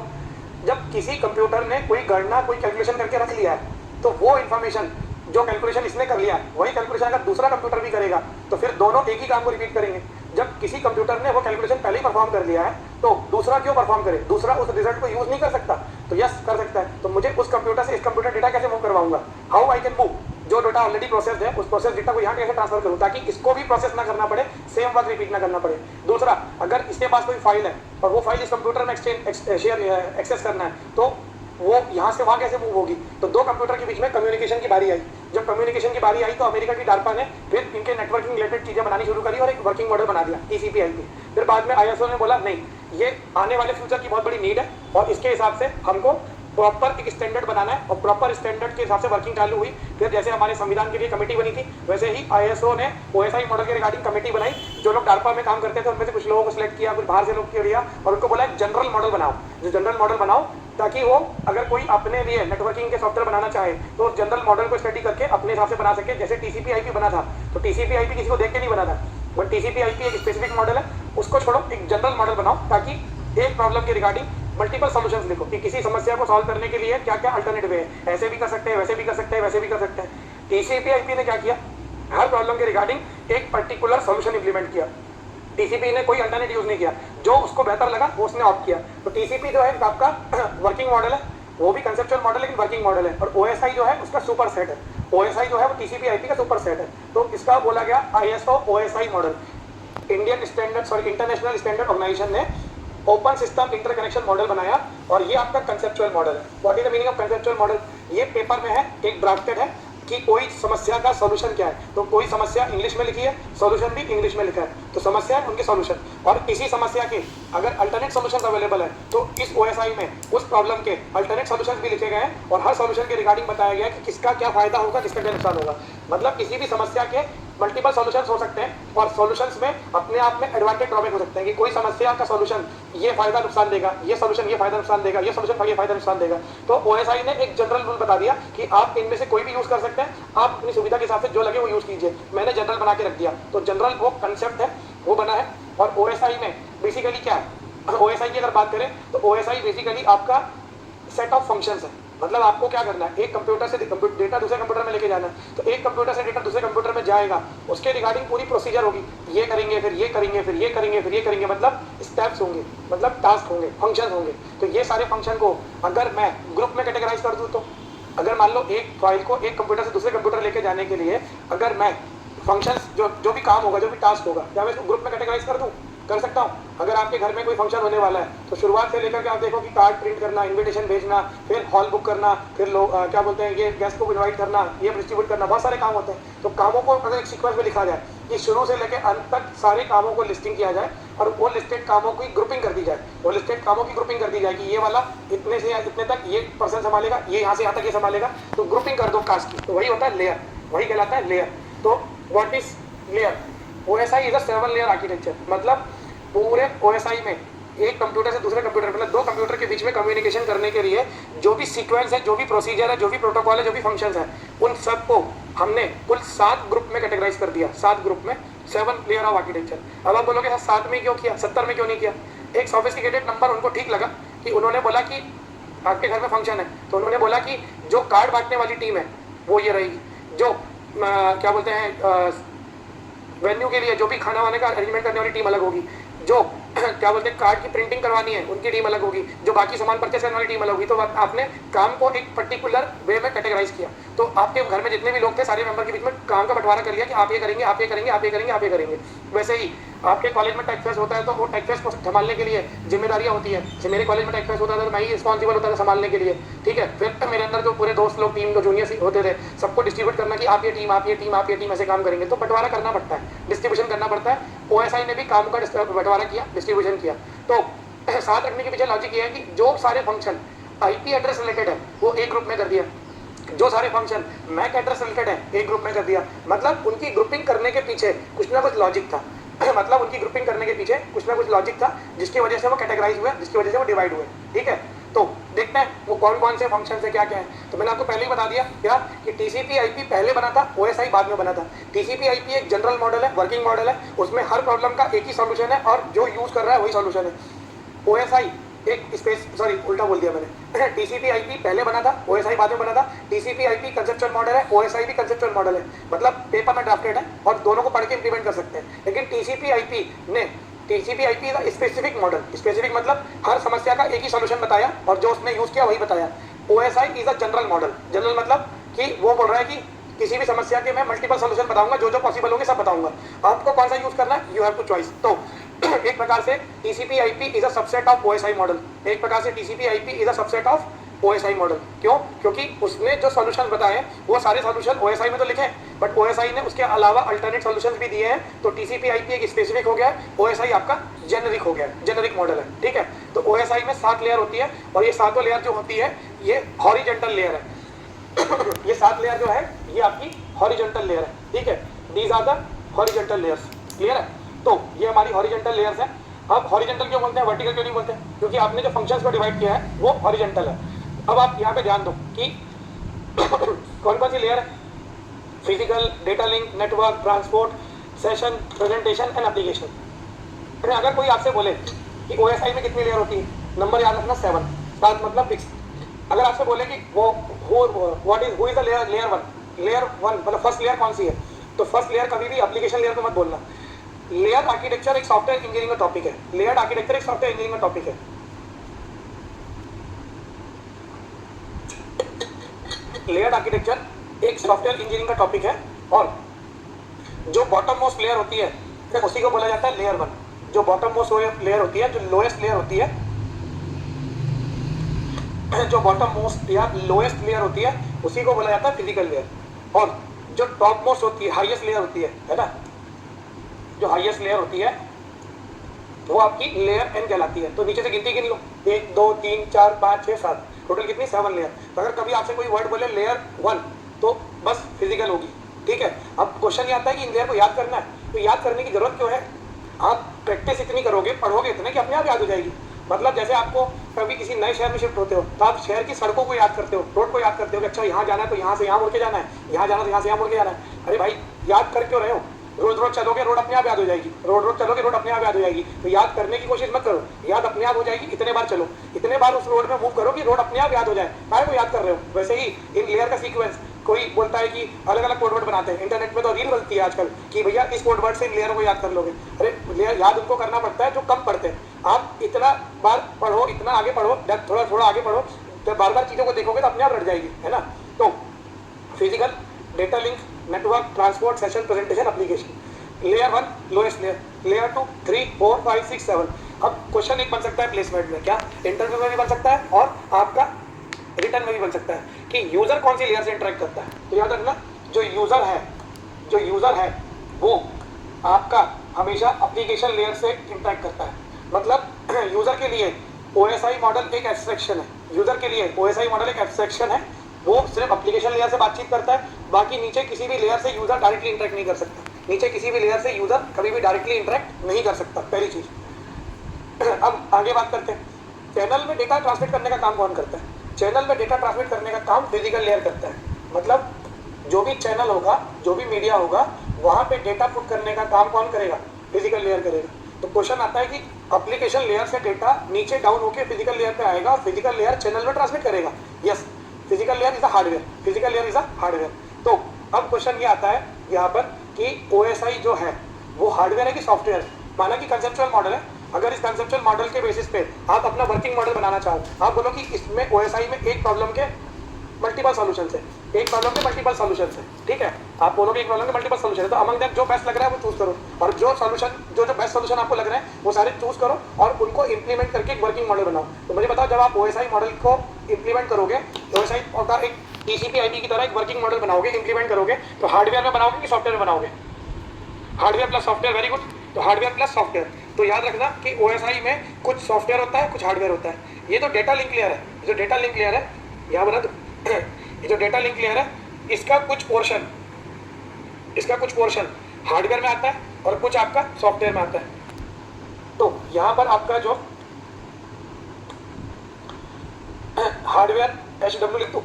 जब किसी कंप्यूटर ने कोई गणना, कोई कैलकुलेशन करके रख लिया है, तो वो इंफॉर्मेशन, जो कैलकुलेशन इसने कर लिया, वही कैलकुलेशन अगर दूसरा कंप्यूटर भी करेगा तो फिर दोनों एक ही काम को रिपीट करेंगे। जब किसी कंप्यूटर ने वो कैलकुलेशन पहले ही परफॉर्म कर लिया है, तो दूसरा क्यों परफॉर्म करे? दूसरा उस रिजल्ट को यूज नहीं कर सकता, तो यस कर सकता है। तो मुझे उस कंप्यूटर से इस कंप्यूटर डेटा कैसे मूव करवाऊंगा? How I can move? जो डेटा ऑलरेडी प्रोसेस्ड है, उस प्रोसेस डेटा को यहाँ कैसे ट्रांसफर करूँ ताकि इसको भी प्रोसेस ना करना पड़े, सेम वर्क रिपीट ना करना पड़े। दूसरा, अगर इसके पास कोई फाइल है और वो फाइल इस कंप्यूटर में एक्सेस करना है, तो वो यहाँ से वहाँ कैसे मूव होगी? तो दो कंप्यूटर के बीच में कम्युनिकेशन की बारी आई। जब कम्युनिकेशन की बारी आई तो अमेरिका की डार्पा ने फिर इनके नेटवर्किंग रिलेटेड चीजें बनानी शुरू करी और एक वर्किंग मॉडल बना दिया, टीसीपी आईपी। फिर बाद में आईएसओ ने बोला नहीं, ये आने वाले फ्यूचर की बहुत बड़ी नीड है और इसके हिसाब से हमको प्रॉपर एक स्टैंडर्ड बनाना है, और प्रॉपर स्टैंडर्ड के हिसाब से वर्किंग चालू हुई। फिर जैसे हमारे संविधान के लिए कमेटी बनी थी, वैसे ही आईएसओ ने ओएसआई मॉडल के रिगार्डिंग कमेटी बनाई। जो लोग डार्पा में काम करते थे उनमें से कुछ लोगों को सिलेक्ट किया, कुछ बाहर से लोग किया और उनको बोला एक जनरल मॉडल बनाओ, जो जनरल मॉडल बनाओ ताकि वो अगर कोई अपने लिए नेटवर्किंग के सॉफ्टवेयर बनाना चाहे तो उस जनरल मॉडल को स्टडी करके अपने हिसाब से बना सके। जैसे टीसीपी आईपी बना था, तो टीसीपी आईपी किसी को देख के नहीं बना था, बट टीसीपी आईपी एक स्पेसिफिक मॉडल है, उसको छोड़ो, एक जनरल मॉडल बनाओ ताकि एक प्रॉब्लम के रिगार्डिंग मल्टीपल सॉल्यूशंस लिखो कि किसी समस्या को सॉल्व करने के लिए क्या क्या अल्टरनेटिव है, ऐसे भी कर सकते हैं, वैसे भी कर सकते हैं, वैसे भी कर सकते हैं। टीसीपी आईपी ने क्या किया? हर प्रॉब्लम के रिगार्डिंग एक पर्टिकुलर सॉल्यूशन इंप्लीमेंट किया। टीसीपी ने कोई अल्टरनेट यूज नहीं किया, जो उसको बेहतर लगा वो उसने ऑप्ट किया। तो टीसीपी जो है आपका वर्किंग मॉडल है, वो भी कंसेप्चुअल मॉडल लेकिन वर्किंग मॉडल है, और ओएसआई जो है उसका सुपर सेट है। OSI जो है वो TCP IP का सुपर सेट है। तो इसका बोला गया ISO OSI model, Indian standard sorry international standard organisation ने ओपन सिस्टम इंटरकनेक्शन मॉडल बनाया और ये आपका कंसेप्चुअल मॉडल है। What is the meaning of conceptual model? ये पेपर में है, एक ड्राफ्टेड है कि कोई समस्या का सॉल्यूशन क्या है। तो कोई समस्या इंग्लिश में लिखी है, सॉल्यूशन भी इंग्लिश में लिखा है। तो समस्या है, उनके सॉल्यूशन, और इसी समस्या के अगर अल्टरनेट सॉल्यूशन अवेलेबल है तो इस OSI में उस प्रॉब्लम के अल्टरनेट सॉल्यूशन भी लिखे गए हैं और हर सॉल्यूशन के रिगार्डिंग बताया गया है कि किसका क्या फायदा होगा, किसका क्या नुकसान होगा। मतलब किसी भी समस्या के मल्टीपल सॉल्यूशंस हो सकते हैं और सॉल्यूशंस में अपने आप में एडवांटेज ड्रॉबैक हो सकते हैं कि कोई समस्या का सॉल्यूशन ये फायदा नुकसान देगा, ये सॉल्यूशन ये फायदा नुकसान देगा, ये सॉल्यूशन ये फायदा नुकसान देगा। तो OSI ने एक जनरल रूल बता दिया कि आप इनमें से कोई भी यूज कर सकते हैं, आप अपनी सुविधा के हिसाब से जो लगे वो यूज कीजिए। मैंने जनरल बना के रख दिया, तो जनरल वो कंसेप्ट है वो बना है। और OSI में बेसिकली क्या है, OSI की अगर बात करें तो OSI बेसिकली आपका सेट ऑफ फंक्शंस है। मतलब आपको क्या करना है, एक कंप्यूटर से डेटा दूसरे कंप्यूटर में लेके जाना है, तो एक कंप्यूटर से डेटा दूसरे कंप्यूटर में जाएगा, उसके रिगार्डिंग पूरी प्रोसीजर होगी, ये करेंगे फिर ये करेंगे फिर ये करेंगे फिर ये करेंगे, मतलब स्टेप्स होंगे, मतलब टास्क होंगे, फंक्शन होंगे। तो ये सारे फंक्शन को अगर मैं ग्रुप में कैटेगराइज कर दूँ, तो अगर मान लो एक फाइल को एक कंप्यूटर से दूसरे कंप्यूटर लेके जाने के लिए अगर मैं फंक्शंस जो भी काम होगा, जो भी टास्क होगा, क्या मैं इसको ग्रुप में कैटेगराइज कर दूँ? कर सकता हूँ। अगर आपके घर में कोई फंक्शन होने वाला है तो शुरुआत से लेकर के आप देखो कि कार्ड प्रिंट करना, इनविटेशन भेजना, फिर हॉल बुक करना, फिर लोग क्या बोलते हैं ये गेस्ट को इनवाइट करना, ये डिस्ट्रीब्यूट करना, बहुत सारे काम होते हैं। तो कामों को अगर एक सीक्वेंस में लिखा जाए कि शुरू से लेकर अंत तक सारे कामों को लिस्टिंग किया जाए और वो लिस्टेड कामों की ग्रुपिंग कर दी जाए, वो लिस्टेड कामों की ग्रुपिंग कर दी जाए कि ये वाला इतने से इतने तक ये पर्सन संभालेगा, ये यहाँ से यहाँ तक ये संभालेगा, तो ग्रुपिंग कर दो कास्ट की। तो वही होता है लेयर, वही कहलाता है लेयर। तो what is layer? OSI is a 7 layer architecture. मतलब पूरे OSI में एक कंप्यूटर से दूसरे कंप्यूटर, मतलब दो कंप्यूटर के बीच में कम्युनिकेशन करने के लिए जो भी सीक्वेंस है, जो भी प्रोसीजर है, जो भी प्रोटोकॉल है, जो भी फंक्शंस है, उन सबको हमने कुल 7 ग्रुप में कैटेगराइज कर दिया। 7 ग्रुप में 7 लेयर ऑफ आर्किटेक्चर। अब आप बोलोगे 7 में क्यों किया, 70 में क्यों नहीं किया? एक सोफिस्टिकेटेड नंबर उनको ठीक लगा कि उन्होंने बोला कि आपके घर में फंक्शन है, तो उन्होंने बोला कि जो कार्ड बांटने वाली टीम है वो ये रहेगी, जो क्या बोलते हैं वेन्यू के लिए जो भी खाना वाने का अरेंजमेंट करने वाली टीम अलग होगी, जो क्या बोलते हैं कार्ड की प्रिंटिंग करवानी है उनकी टीम अलग होगी, जो बाकी सामान परचेस करने वाली टीम अलग होगी। तो आपने काम को एक पर्टिकुलर वे में कैटेगराइज किया। तो आपके घर में जितने भी लोग थे सारे मेंबर के बीच में काम का बंटवारा कर लिया कि आप ये करेंगे, आप ये करेंगे, आप ये करेंगे, आप ये करेंगे। वैसे ही आपके कॉलेज में टेक फेस्ट होता है तो वो टेक फेस्ट को संभालने के लिए जिम्मेदारियां होती है। जैसे मेरे कॉलेज में टेक फेस्ट होता था तो मैं ही रिस्पॉन्सिबल होता था संभालने के लिए, ठीक है। फिर मेरे अंदर जो पूरे दोस्त लोग टीम जो जूनियर होते थे सबको डिस्ट्रीब्यूट करना कि आप ये टीम, आप ये टीम, आप ये टीम ऐसे काम करेंगे। तो बंटवारा करना पड़ता है, डिस्ट्रीब्यूशन करना पड़ता है। OSI ने भी काम का बंटवारा किया, डिस्ट्रीब्यूशन किया। तो साथ रखने के पीछे लॉजिक ये है कि जो सारे फंक्शन IP एड्रेस रिलेटेड है वो एक ग्रुप में कर दिया, जो सारे फंक्शन मैक एड्रेस रिलेटेड है एक ग्रुप में कर दिया। मतलब उनकी ग्रुपिंग करने के पीछे कुछ ना कुछ लॉजिक था मतलब उनकी ग्रुपिंग करने के पीछे कुछ ना कुछ लॉजिक था जिसकी वजह से वो कैटेगराइज हुए, जिसकी वजह से वो डिवाइड हुए, ठीक है। तो देखते हैं वो कौन कौन से फंक्शन है, क्या क्या है। तो मैंने आपको पहले ही बता दिया क्या कि TCP IP पहले बना था, OSI बाद में बना था। TCP IP एक जनरल मॉडल है, वर्किंग मॉडल है, उसमें हर प्रॉब्लम का एक ही सॉल्यूशन है और जो यूज कर रहा है वही सॉल्यूशन है। OSI एक स्पेस उल्टा बोल दिया मैंने TCP IP पहले बना था, OSI बाद में बना था। TCP IP कंसेप्चुअल मॉडल है, OSI भी कंसेप्चुअल मॉडल है, मतलब पेपर में ड्राफ्टेड है और दोनों को पढ़ के इंप्लीमेंट कर सकते हैं। लेकिन TCP IP is specific model. Specific मतलब हर समस्या का एक ही सॉल्यूशन बताया और जो उसने यूज किया वही बताया। OSI is a general model. General मतलब कि वो बोल रहा है कि किसी भी समस्या के मैं मल्टीपल सॉल्यूशन बताऊंगा, जो जो पॉसिबल होंगे सब बताऊंगा, आपको कौन सा यूज करना है, यू हैव टू चॉइस। तो एक प्रकार से TCP IP is a subset of OSI model. एक प्रकार से TCP IP is a subset of OSI model. क्यों? क्योंकि उसने जो सॉल्यूशन बताए वो सारे सॉल्यूशन OSI में तो लिखे हैं, बट OSI ने उसके अलावा अल्टरनेट सॉल्यूशंस भी दिए हैं। तो TCP IP एक स्पेसिफिक हो गया है, OSI आपका जेनरिक हो गया है, जेनरिक मॉडल है, ठीक है। तो OSI में 7 लेयर होती है और ये 7 लेयर जो होती है ये हॉरिजॉन्टल लेयर है ये 7 लेयर जो है ये आपकी हॉरिजॉन्टल लेयर है, ठीक है। These are the horizontal layers, clear है। तो ये हमारी हॉरिजॉन्टल लेयर्स हैं। अब हॉरिजॉन्टल क्यों बोलते हैं, वर्टिकल क्यों नहीं बोलते? क्योंकि आपने जो फंक्शंस को डिवाइड किया है वो हॉरिजॉन्टल है। अब आप यहाँ पे ध्यान दो कि कौन कौन सी लेयर है, physical, data link, network, transport, session, presentation and application. अगर कोई आपसे बोले कि OSI में कितनी लेयर होती है, नंबर याद रखना 7 मतलब फिक्स। अगर आपसे बोले कि वो what is who is the layer 1 मतलब फर्स्ट लेयर कौन सी है, तो फर्स्ट लेयर कभी भी एप्लीकेशन लेयर को मत बोलना। लेयर आर्किटेक्चर एक सॉफ्टवेयर इंजीनियरिंग का टॉपिक है। लेयर आर्किटेक्चर एक सॉफ्टवेयर इंजीनियरिंग का टॉपिक है। लेयर आर्किटेक्चर एक सॉफ्टवेयर इंजीनियरिंग का टॉपिक है, और जो बॉटम मोस्ट लेयर होती है फिर उसी को बोला जाता है लेयर 1। जो बॉटम मोस्ट लेयर होती है, जो लोएस्ट लेयर होती है, जो बॉटम मोस्ट या लोएस्ट लेयर होती है उसी को बोला जाता है फिजिकल लेयर। और जो टॉप मोस्ट होती है, हाईएस्ट लेयर होती है ना, जो हाईएस्ट लेयर होती है वो आपकी लेयर एन कहलाती है। तो नीचे से गिनती गिन लो, 1 2 3 4 5 6 7, टोटल कितनी 7 लेयर। तो अगर कभी आपसे कोई वर्ड बोले लेयर 1 तो बस फिजिकल होगी, ठीक है। अब क्वेश्चन ये आता है कि इन लेयर को याद करना है, तो याद करने की जरूरत क्यों है? आप प्रैक्टिस इतनी करोगे, पढ़ोगे इतने कि अपने आप याद हो जाएगी। मतलब जैसे आपको कभी किसी नए शहर में शिफ्ट होते हो तो आप शहर की सड़कों को याद करते हो, रोड को याद करते हो कि अच्छा यहाँ जाना है तो यहाँ से यहाँ मुड़ के जाना है, यहाँ जाना तो यहाँ से यहाँ मुड़ के जाना है। अरे भाई याद कर क्यों रहे हो? रोज रोज चलोगे रोड अपने आप याद हो जाएगी, रोज रोज चलोगे रोड अपने आप याद हो जाएगी। तो याद करने की कोशिश मत करो, याद अपने आप हो जाएगी। इतने बार चलो, इतने बार उस रोड में मूव करो कि रोड अपने आप याद हो जाए। काहे को याद कर रहे हो? वैसे ही इन लेयर का सीक्वेंस, कोई बोलता है कि अलग अलग कोड वर्ड बनाते हैं, इंटरनेट में तो रील बनती है आजकल कि भैया इस कोड वर्ड से इन लेयर को याद कर लोगे। अरे लेयर याद उनको करना पड़ता है जो कम पढ़ते हैं। आप इतना बार पढ़ो, इतना आगे पढ़ो, थोड़ा थोड़ा आगे पढ़ो, तो बार बार चीज़ों को देखोगे तो अपने आप रट जाएगी, है ना। तो physical, data link, network, transport, session, presentation, application. Layer 1 lowest layer, layer 2 3 4 5 6 7। अब क्वेश्चन एक बन सकता है प्लेसमेंट में, क्या इंटरव्यू में भी बन सकता है और आपका रिटर्न में भी बन सकता है कि यूजर कौन सी लेयर से इंटरेक्ट करता है। तो याद रखना, जो यूजर है वो आपका हमेशा एप्लीकेशन लेयर से इंटरेक्ट करता है। मतलब यूजर के लिए OSI मॉडल एक एब्स्ट्रैक्शन है, यूजर के लिए OSI मॉडल एक एब्स्ट्रैक्शन है, वो सिर्फ एप्लीकेशन लेयर से बातचीत करता है। बाकी नीचे किसी भी लेयर से यूजर डायरेक्टली इंटरेक्ट नहीं कर सकता, नीचे किसी भी लेयर से यूजर कभी भी डायरेक्टली इंटरेक्ट नहीं कर सकता, पहली चीज। अब आगे बात करते हैं, चैनल में डेटा ट्रांसमिट करने का काम कौन करता है? चैनल में डेटा ट्रांसमिट करने का काम फिजिकल लेयर करता है। मतलब जो भी चैनल होगा, जो भी मीडिया होगा, वहां पे डेटा पुट करने का काम कौन करेगा? फिजिकल लेयर करेगा। तो क्वेश्चन आता है कि एप्लीकेशन लेयर से डेटा नीचे डाउन होकर फिजिकल लेयर पे आएगा, फिजिकल लेयर चैनल में ट्रांसमिट करेगा। Yes, physical layer is a hardware, physical layer is a hardware. तो अब क्वेश्चन ये आता है यहाँ पर कि OSI जो है वो हार्डवेयर है कि सॉफ्टवेयर है? माना कि कंसेप्चुअल मॉडल है, अगर इस कंसेप्चुअल मॉडल के बेसिस पे आप अपना वर्किंग मॉडल बनाना चाहो, आप बोलो कि इसमें OSI में एक प्रॉब्लम के मल्टीपल सॉल्यूशंस है, एक प्रॉब्लम के मल्टीपल सॉल्यूशंस है, ठीक है। आप बोलोगे एक प्रॉब्लम के मल्टीपल सॉल्यूशन है, तो अमंग देम जो बेस्ट लग रहा है वो चूज करो, और जो सॉल्यूशन जो बेस्ट सॉल्यूशन आपको लग रहा है वो सारे चूज करो और उनको इंप्लीमेंट करके एक वर्किंग मॉडल बनाओ। तो मुझे बताओ, जब आप OSI मॉडल को इंप्लीमेंट करोगे, OSI का एक TCP/IP की तरह एक वर्किंग मॉडल बनाओगे, इंप्लीमेंट करोगे, तो हार्डवेयर में बनाओगे कि सॉफ्टवेयर में बनाओगे? Hardware plus software, very good. तो हार्डवेयर प्लस सॉफ्टवेयर। तो याद रखना कि OSI में कुछ सॉफ्टवेयर होता है, कुछ हार्डवेयर होता है। ये तो डेटा लिंक लेयर है, जो डेटा लिंक लेयर है यहाँ बना दो, ये जो डेटा लिंक लेयर है इसका कुछ पोर्शन हार्डवेयर में आता है और कुछ आपका सॉफ्टवेयर में आता है। तो यहाँ पर आपका जो हार्डवेयर HW लिख दो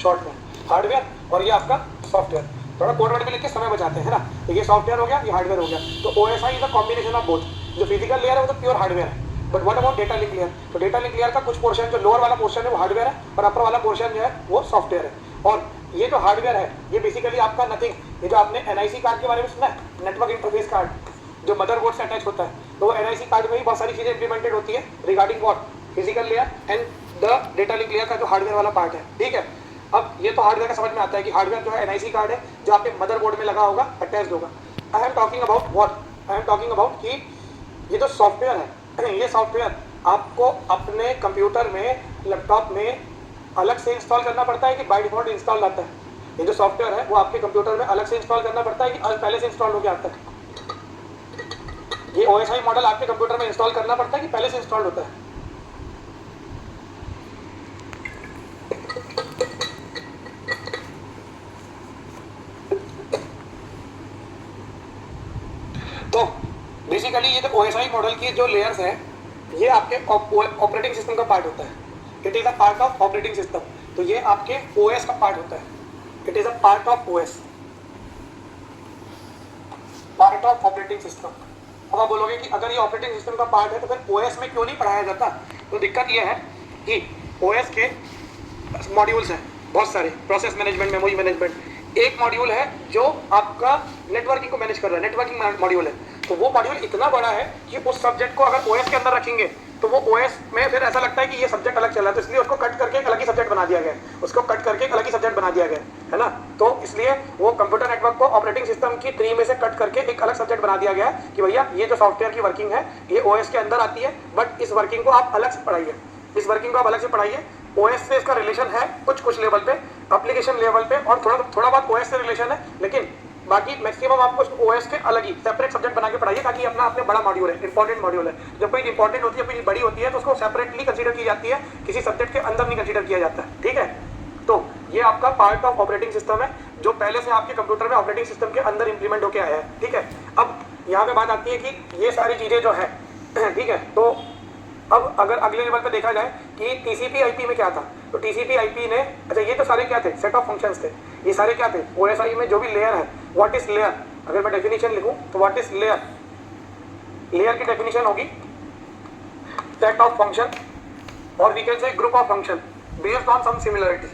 शॉर्ट में, हार्डवेयर, और ये आपका सॉफ्टवेयर। थोड़ा कोड वर्ड में लिख के समय बचाते हैं ना। तो ये सॉफ्टवेयर हो गया, ये हार्डवेयर हो गया। तो OSI is a combination of both. जो फिजिकल लेयर है वो तो प्योर हार्डवेयर है, but what about data link layer? तो डेटा लिंक लेयर का कुछ पोर्शन, जो लोअर वाला पोर्शन है वो हार्डवेयर है और अपर वाला पोर्शन जो है वो सॉफ्टवेयर है। और ये जो हार्डवेयर है ये बेसिकली आपका नथिंग, ये जो आपने NIC कार्ड के बारे में सुना है, नेटवर्क इंटरफेस कार्ड, जो मदरबोर्ड से अटैच होता है, तो वो NIC कार्ड में ही बहुत सारी चीजें इंप्लीमेंटेड होती है regarding what? Physical layer and the data link layer का जो हार्डवेयर वाला पार्ट है, ठीक है। अब ये तो हार्डवेयर का समझ में आता है कि हार्डवेयर जो है NIC कार्ड है, जो आपके मदरबोर्ड में लगा होगा, अटैच्ड होगा। I am talking about what? I am talking about कि ये जो सॉफ्टवेयर है, ये सॉफ्टवेयर आपको अपने कंप्यूटर में, लैपटॉप में अलग से इंस्टॉल करना पड़ता है कि बाय डिफॉल्ट इंस्टॉल आता है? ये जो सॉफ्टवेयर है वो आपके कंप्यूटर में अलग से इंस्टॉल करना पड़ता है कि पहले से इंस्टॉल हो गया आता है? ये OSI मॉडल आपके कंप्यूटर में इंस्टॉल करना पड़ता है कि पहले से इंस्टॉल होता है? तो बेसिकली ये जो OSI मॉडल की जो लेयर्स है ये आपके ऑपरेटिंग सिस्टम का पार्ट होता है। It is a part of operating system. तो ये आपके OS का पार्ट होता है। It is a part of OS, part of operating system. अब आप बोलोगे कि अगर ये ऑपरेटिंग सिस्टम का पार्ट है तो फिर OS में क्यों नहीं पढ़ाया जाता? तो दिक्कत ये है कि OS के मॉड्यूल्स हैं बहुत सारे, प्रोसेस मैनेजमेंट, मेमोरी मैनेजमेंट। एक मॉड्यूल है जो आपका नेटवर्किंग को मैनेज कर रहा है, नेटवर्किंग मॉड्यूल है। तो वो मॉड्यूल इतना बड़ा है कि उस सब्जेक्ट को अगर OS के अंदर रखेंगे तो वो OS में फिर ऐसा लगता है कि ये सब्जेक्ट अलग चल रहा है, तो इसलिए उसको कट करके एक अलग ही सब्जेक्ट बना दिया गया है, उसको कट करके एक अलग ही सब्जेक्ट बना दिया गया है ना। तो इसलिए वो कंप्यूटर नेटवर्क को ऑपरेटिंग सिस्टम की ट्री में से कट करके एक अलग सब्जेक्ट बना दिया गया है कि भैया ये जो सॉफ्टवेयर की वर्किंग है ये OS के अंदर आती है, बट इस वर्किंग को आप अलग से पढ़ाइए, इस वर्किंग को आप अलग से पढ़ाइए। OS से इसका रिलेशन है कुछ लेवल पे, एप्लीकेशन लेवल पे, और थोड़ा बहुत OS से रिलेशन है, लेकिन बाकी मैक्सिमम आपको OS के अलग ही सेपरेट सब्जेक्ट बना के पढ़ाइए, ताकि अपना अपने बड़ा मॉड्यूल है, इंपॉर्टेंट मॉड्यूल है। जब कोई इंपॉर्टेंट होती है, कोई बड़ी होती है, तो उसको सेपरेटली कंसीडर की जाती है, किसी सब्जेक्ट के अंदर नहीं कंसीडर किया जाता है, ठीक है। तो ये आपका पार्ट ऑफ ऑपरेटिंग सिस्टम है, जो पहले से आपके कंप्यूटर में ऑपरेटिंग सिस्टम के अंदर इंप्लीमेंट होकर आया है, ठीक है। अब यहाँ पे बात आती है कि ये सारी चीज़ें जो है, ठीक है, तो अब अगर अगले लेवल पे देखा जाए कि TCP/IP में क्या था, तो TCP/IP ने, अच्छा ये तो सारे क्या थे, सेट ऑफ फंक्शंस थे, ये सारे क्या थे, OSI में जो भी लेयर है, व्हाट इज लेयर, अगर मैं डेफिनेशन लिखूं तो व्हाट इज लेयर, लेयर की डेफिनेशन होगी सेट ऑफ फंक्शन, और we can say group of function based on some similarity,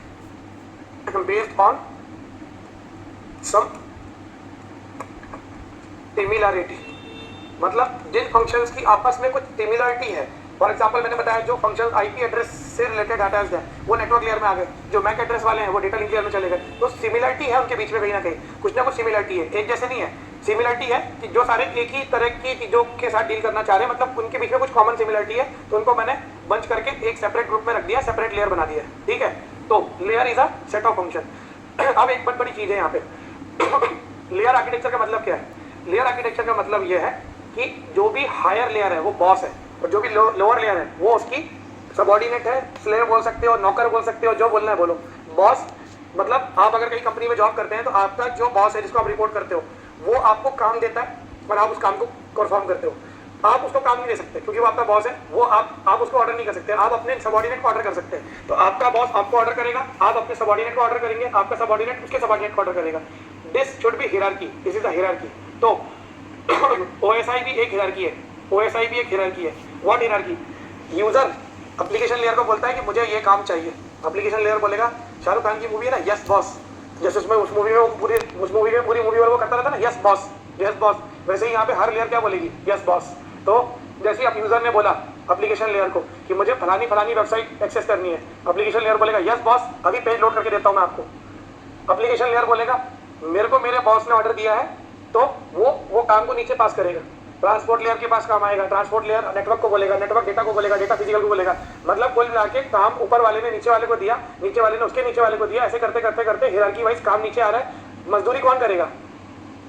based on some similarity, मतलब जिन फंक्शंस की आपस में कुछ सिमिलरिटी है। फॉर एग्जाम्पल मैंने बताया जो फंक्शन IP एड्रेस से रिलेटेड अटैच्ड है वो नेटवर्क लेयर में आ गए, जो मैक एड्रेस वाले हैं वो डेटा लिंक लेयर में चले गए, तो सिमिलरिटी है उनके बीच में, कहीं ना कहीं कुछ ना कुछ सिमिलरिटी है, एक जैसे नहीं है। सिमिलरिटी है कि जो सारे एक ही तरह की चीज़ों के साथ डील करना चाह रहे हैं, मतलब उनके बीच में कुछ कॉमन सिमिलरिटी है, तो उनको मैंने बंच करके एक सेपरेट ग्रुप में रख दिया, सेपरेट लेयर बना दिया, ठीक है। तो layer is a set of function. अब एक बहुत बड़ी चीज़ है यहाँ पे, लेयर आर्किटेक्चर का मतलब क्या है, लेयर आर्किटेक्चर का मतलब यह है कि जो भी हायर लेयर है वो बॉस है, और जो भी लोअर लेयर है वो उसकी सबऑर्डिनेट है, स्लेव बोल सकते हो, नौकर बोल सकते हो, जो बोलना है बोलो। बॉस मतलब आप अगर कहीं कंपनी में जॉब करते हैं तो आपका जो बॉस है जिसको आप रिपोर्ट करते हो वो आपको काम देता है और आप उस काम को परफॉर्म करते हो। आप उसको काम नहीं दे सकते क्योंकि वो आपका बॉस है, वो आप उसको ऑर्डर नहीं कर सकते, आप अपने सबऑर्डिनेट को ऑर्डर कर सकते हैं। तो आपका बॉस आपको ऑर्डर करेगा, आप अपने सबऑर्डिनेट को ऑर्डर करेंगे, आपका सबऑर्डिनेट उसके सबऑर्डिनेट को ऑर्डर करेगा। This should be hierarchy, this is a hierarchy. तो OSI भी एक हियरार्की है, OSI भी एक हियरार्की है। What hierarchy? User application layer को बोलता है कि मुझे ये काम चाहिए, एप्लीकेशन लेयर बोलेगा, शाहरुख खान की मूवी है ना यस बॉस, जैसे उसमें उस मूवी में पूरी मूवी में वो करता रहता है ना यस बॉस यस बॉस, वैसे ही यहाँ पे हर लेयर क्या बोलेगी, यस बॉस। तो जैसे ही अब यूजर ने बोला एप्लीकेशन लेयर को कि मुझे फलानी वेबसाइट एक्सेस करनी है, एप्लीकेशन लेयर बोलेगा यस बॉस, अभी पेज लोड करके देता हूँ मैं आपको। एप्लीकेशन लेयर बोलेगा मेरे को मेरे बॉस ने ऑर्डर दिया है, तो वो काम को नीचे पास करेगा, ट्रांसपोर्ट लेयर के पास काम आएगा, ट्रांसपोर्ट लेयर नेटवर्क को बोलेगा, नेटवर्क डेटा को बोलेगा, डेटा फिजिकल को बोलेगा। मतलब कुल मिला के काम ऊपर वाले ने नीचे वाले को दिया, नीचे वाले ने उसके नीचे वाले को दिया, ऐसे करते करते करते हियरार्की वाइज काम नीचे आ रहा है। मजदूरी कौन करेगा?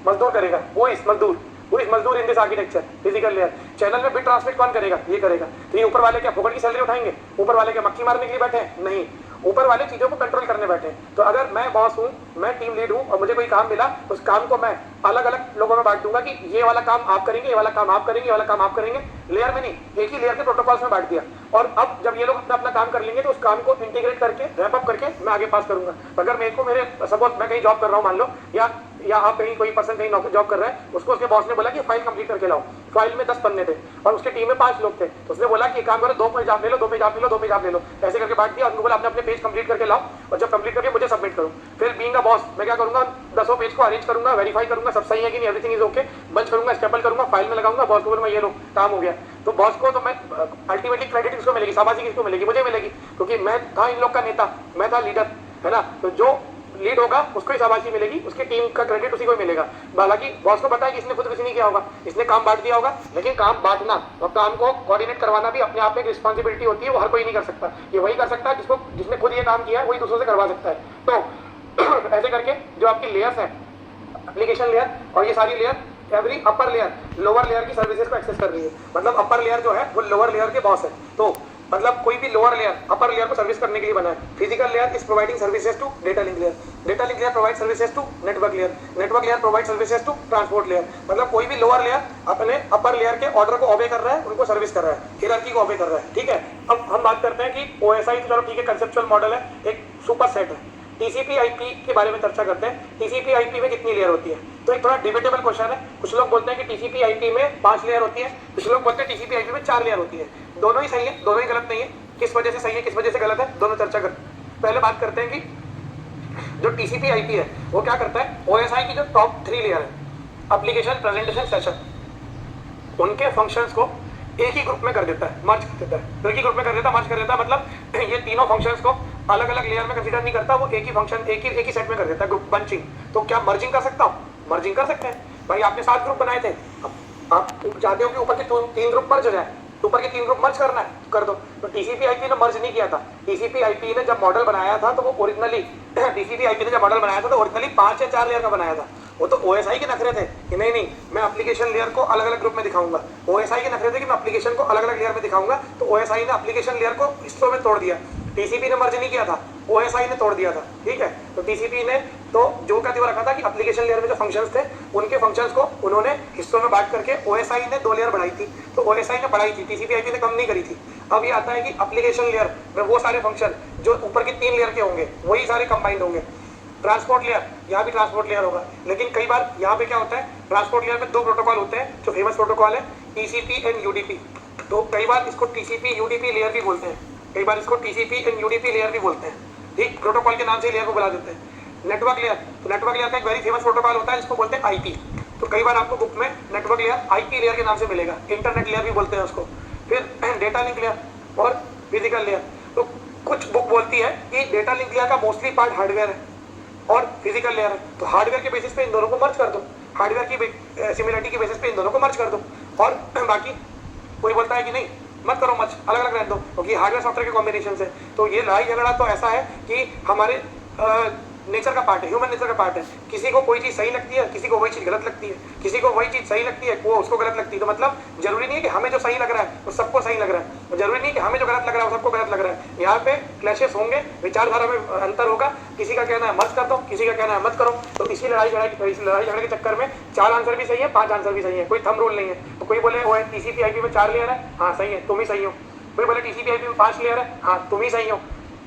मजदूर करेगा, वो इस मजदूर in this architecture physical layer. Channel में बिट ट्रांसमिट कौन करेगा? ये करेगा। तो ये ऊपर वाले क्या फोकट की सैलरी उठाएंगे? ऊपर वाले क्या मक्खी मारने के लिए बैठे हैं? नहीं, ऊपर वाले चीजों को कंट्रोल करने बैठे हैं। तो अगर मैं बॉस हूँ, मैं टीम लीड हूँ और मुझे कोई काम मिला, उस काम को मैं अलग अलग लोगों में बांट दूंगा कि ये वाला काम आप करेंगे, ये वाला काम आप करेंगे, ये वाला काम आप करेंगे। लेयर में नहीं, एक ही लेयर के प्रोटोकॉल्स में बांट दिया। और अब जब ये लोग अपना अपना काम कर लेंगे तो उस काम को इंटीग्रेट करके रैप अप करके मैं आगे पास करूंगा। अगर मेरे को सपोज मैं कहीं जॉब कर रहा हूँ मान लो, या आप कहीं कोई पर्सन कहीं नौकरी जॉब कर रहा है, उसको उसके बॉस ने बोला कि फाइल कंप्लीट करके लाओ। फाइल में 10 पन्ने थे और उसकी टीम में 5 लोग थे, तो उसने बोला कि काम करो 2 पेज आप ले लो, 2 पेज आप ले लो, 2 पेज आप ले लो, ऐसे करके बांट दिया। और उनको बोला अपने अपने पेज कंप्लीट करके लाओ और जब कंप्लीट करके मुझे सबमिट करो। फिर बीइंग अ बॉस मैं क्या करूंगा, 10 पेज को अरेंज करूंगा, वेरीफाई करूंगा सब सही है कि नहीं, एवरीथिंग इज ओके, बंच करूंगा, स्टेपल करूंगा, फाइल में लगाऊंगा, बॉस को बोलूंगा ये लो काम हो गया। तो बॉस को तो मैं अल्टीमेटली क्रेडिट किसको मिलेगी? शाबाशी किसको मिलेगी? मुझे मिलेगी, क्योंकि मैं था इन लोग का नेता, मैं था लीडर, है ना। तो जो लीड होगा उसको ही शाबाशी मिलेगी, उसकी टीम का क्रेडिट उसी को ही मिलेगा। हालांकि बॉस को पता है कि इसने खुद कुछ नहीं किया होगा, इसने काम बांट दिया होगा, लेकिन काम बांटना और काम को कोऑर्डिनेट करवाना भी अपने आप में एक रिस्पॉन्सिबिलिटी होती है। वो हर कोई नहीं कर सकता, ये वही कर सकता है जिसने खुद ये काम किया है, वही दूसरों से करवा सकता है। तो ऐसे करके जो आपकी लेयर्स है, एप्लीकेशन लेयर और ये सारी layer, every upper layer lower layer की सर्विसेज को एक्सेस कर रही है। मतलब अपर लेयर जो है वो लोअर लेयर के बॉस है। तो मतलब कोई भी लोअर लेयर अपर लेयर को सर्विस करने के लिए बना है। Physical layer is providing services to data link layer, data link layer provide services to network layer, network layer provide services to transport layer. मतलब कोई भी लोअर लेयर अपने अपर लेयर के ऑर्डर को ओबे कर रहा है, उनको सर्विस कर रहा है, हियरार्की को ओबे कर रहा है, ठीक है। अब हम बात करते हैं कि OSI तो चलो ठीक है, कंसेप्चुअल मॉडल है, एक सुपर सेट है। TCP/IP के बारे में चर्चा करते हैं। TCP/IP में कितनी लेयर होती है? तो एक थोड़ा डिबेटेबल क्वेश्चन है। कुछ लोग बोलते हैं कि TCP/IP में 5 लेयर होती है, कुछ लोग बोलते हैं TCP/IP में 4 लेयर होती है। दोनों ही सही है, दोनों ही गलत नहीं है। किस वजह से सही है, किस वजह से गलत है, दोनों चर्चा करते हैं। पहले बात करते हैं कि जो TCP/IP है वो क्या करता है। OSI की जो टॉप 3 लेयर है, एप्लीकेशन, प्रेजेंटेशन, सेशन, उनके फंक्शंस को एक ही ग्रुप में कर देता है, मर्ज कर देता है। तो एक ही ग्रुप में कर देता है, मर्ज कर देता है, मतलब ये तीनों फंक्शंस को अलग अलग लेयर में कंसीडर नहीं करता, वो एक ही फंक्शन एक ही सेट में कर देता है, ग्रुप बंचिंग। तो क्या मर्जिंग कर सकता हूँ? मर्जिंग कर सकते हैं भाई। आपने 7 ग्रुप बनाए थे, अब आप चाहते हो कि ऊपर के 3 ग्रुप मर्ज हो जाए, ऊपर के 3 ग्रुप मर्ज करना है तो कर दो। तो TCP/IP ने मर्ज नहीं किया था। TCP/IP ने जब मॉडल बनाया था तो वो ओरिजिनली TCP/IP ने जब मॉडल बनाया था तो ओरिजिनली 5 या 4 लेयर का बनाया था। वो तो OSI के नखरे थे कि नहीं मैं एप्लीकेशन लेयर को अलग अलग ग्रुप में दिखाऊंगा। OSI के नखरे थे कि मैं एप्लीकेशन को अलग अलग लेयर में दिखाऊंगा। तो OSI ने एप्लीकेशन लेयर को हिस्सों में तोड़ दिया। TCP ने मर्ज नहीं किया था, OSI ने तोड़ दिया था, ठीक है। तो TCP ने तो जो का रखा था कि एप्लीकेशन लेयर में जो फंक्शंस थे उनके फंक्शंस को उन्होंने हिस्सों में बांट करके OSI ने 2 लेयर बढ़ाई थी। तो OSI ने बढ़ाई थी, TCP/IP ने कम नहीं करी थी। अब ये आता है कि एप्लीकेशन लेयर में वो सारे फंक्शन जो ऊपर के 3 लेयर के होंगे वही सारे कंबाइंड होंगे। ट्रांसपोर्ट लेयर, यहाँ भी ट्रांसपोर्ट लेयर होगा, लेकिन कई बार यहाँ पे क्या होता है, ट्रांसपोर्ट लेयर में 2 प्रोटोकॉल होते हैं जो फेमस प्रोटोकॉल है, TCP एंड UDP। तो कई बार इसको TCP/UDP लेयर भी बोलते हैं, कई बार इसको TCP एंड UDP लेयर भी बोलते हैं, ठीक। प्रोटोकॉल के नाम से लेयर को बुला देते हैं। नेटवर्क लेयर, तो नेटवर्क लेयर का एक वेरी फेमस प्रोटोकॉल होता है जिसको बोलते हैं IP। तो कई बार आपको बुक में नेटवर्क लेयर IP लेयर के नाम से मिलेगा, इंटरनेट लेयर भी बोलते हैं उसको। फिर डेटा लिंक लेयर और फिजिकल लेयर। तो कुछ बुक बोलती है कि डेटा लिंक लेयर का मोस्टली पार्ट हार्डवेयर है और फिजिकल लेयर है, तो हार्डवेयर के बेसिस पे इन दोनों को मर्ज कर दो, हार्डवेयर की सिमिलरिटी के बेसिस पे इन दोनों को मर्ज कर दो। और बाकी कोई बोलता है कि नहीं मत करो मर्ज, अलग अलग रहने दो क्योंकि हार्डवेयर सॉफ्टवेयर के कॉम्बिनेशन से। तो ये लड़ाई झगड़ा तो ऐसा है कि हमारे नेचर का पार्ट है, ह्यूमन नेचर का पार्ट है। किसी को कोई चीज़ सही लगती है, किसी को वही चीज़ गलत लगती है, किसी को वही चीज़ सही लगती है वो उसको गलत लगती है। तो मतलब जरूरी नहीं है कि हमें जो सही लग रहा है वो सबको सही लग रहा है, जरूरी नहीं कि हमें जो गलत लग रहा है वो सबको गलत लग रहा है। यहाँ पे क्लैशेस होंगे, विचारधारा में अंतर होगा, किसी का कहना है मत कर दो, किसी का कहना है मत करो। तो इसी लड़ाई झगड़े के चक्कर में 4 आंसर भी सही है, 5 आंसर भी सही है, कोई थंब रूल नहीं है। तो कोई बोले वो TCP/IP में 4 लेयर है, हाँ सही है, तुम ही सही हो। कोई बोले TCP/IP में 5 लेयर है, हाँ तुम ही सही हो।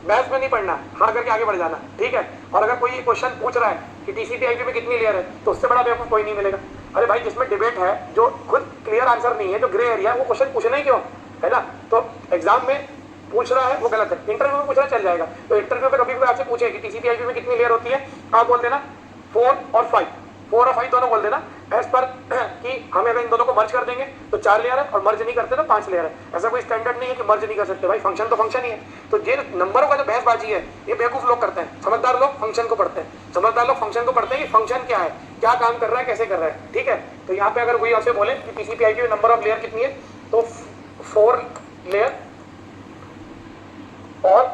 बहस में नहीं पढ़ना, हाँ करके आगे बढ़ जाना, ठीक है। और अगर कोई क्वेश्चन पूछ रहा है कि TCP/IP में कितनी लेयर है तो उससे बड़ा बेवकूफ कोई नहीं मिलेगा। अरे भाई जिसमें डिबेट है, जो खुद क्लियर आंसर नहीं है, जो ग्रे एरिया है, वो क्वेश्चन पूछना ही क्यों है ना। तो एग्जाम में पूछ रहा है वो गलत है, इंटरव्यू में पूछना चल जाएगा। तो इंटरव्यू में कभी भी आपसे पूछे कि TCP/IP में कितनी लेयर होती है, आप बोल देना 4 और 5, 4 और 5 दोनों बोल देना एज पर कि हमें अगर इन दोनों को मर्ज कर देंगे तो 4 लेयर है और मर्ज नहीं करते तो 5 लेयर है। ऐसा कोई स्टैंडर्ड नहीं है कि मर्ज नहीं कर सकते भाई, फंक्शन तो फंक्शन ही है। तो ये नंबरों का जो बहसबाजी है ये बेवकूफ लोग करते हैं, समझदार लोग फंक्शन को पढ़ते हैं, समझदार लोग फंक्शन को पढ़ते हैं कि फंक्शन क्या है, क्या काम कर रहा है, कैसे कर रहा है, ठीक है। तो यहाँ पे अगर कोई आपसे बोले कि TCP/IP में नंबर ऑफ लेयर कितनी है तो 4 लेयर और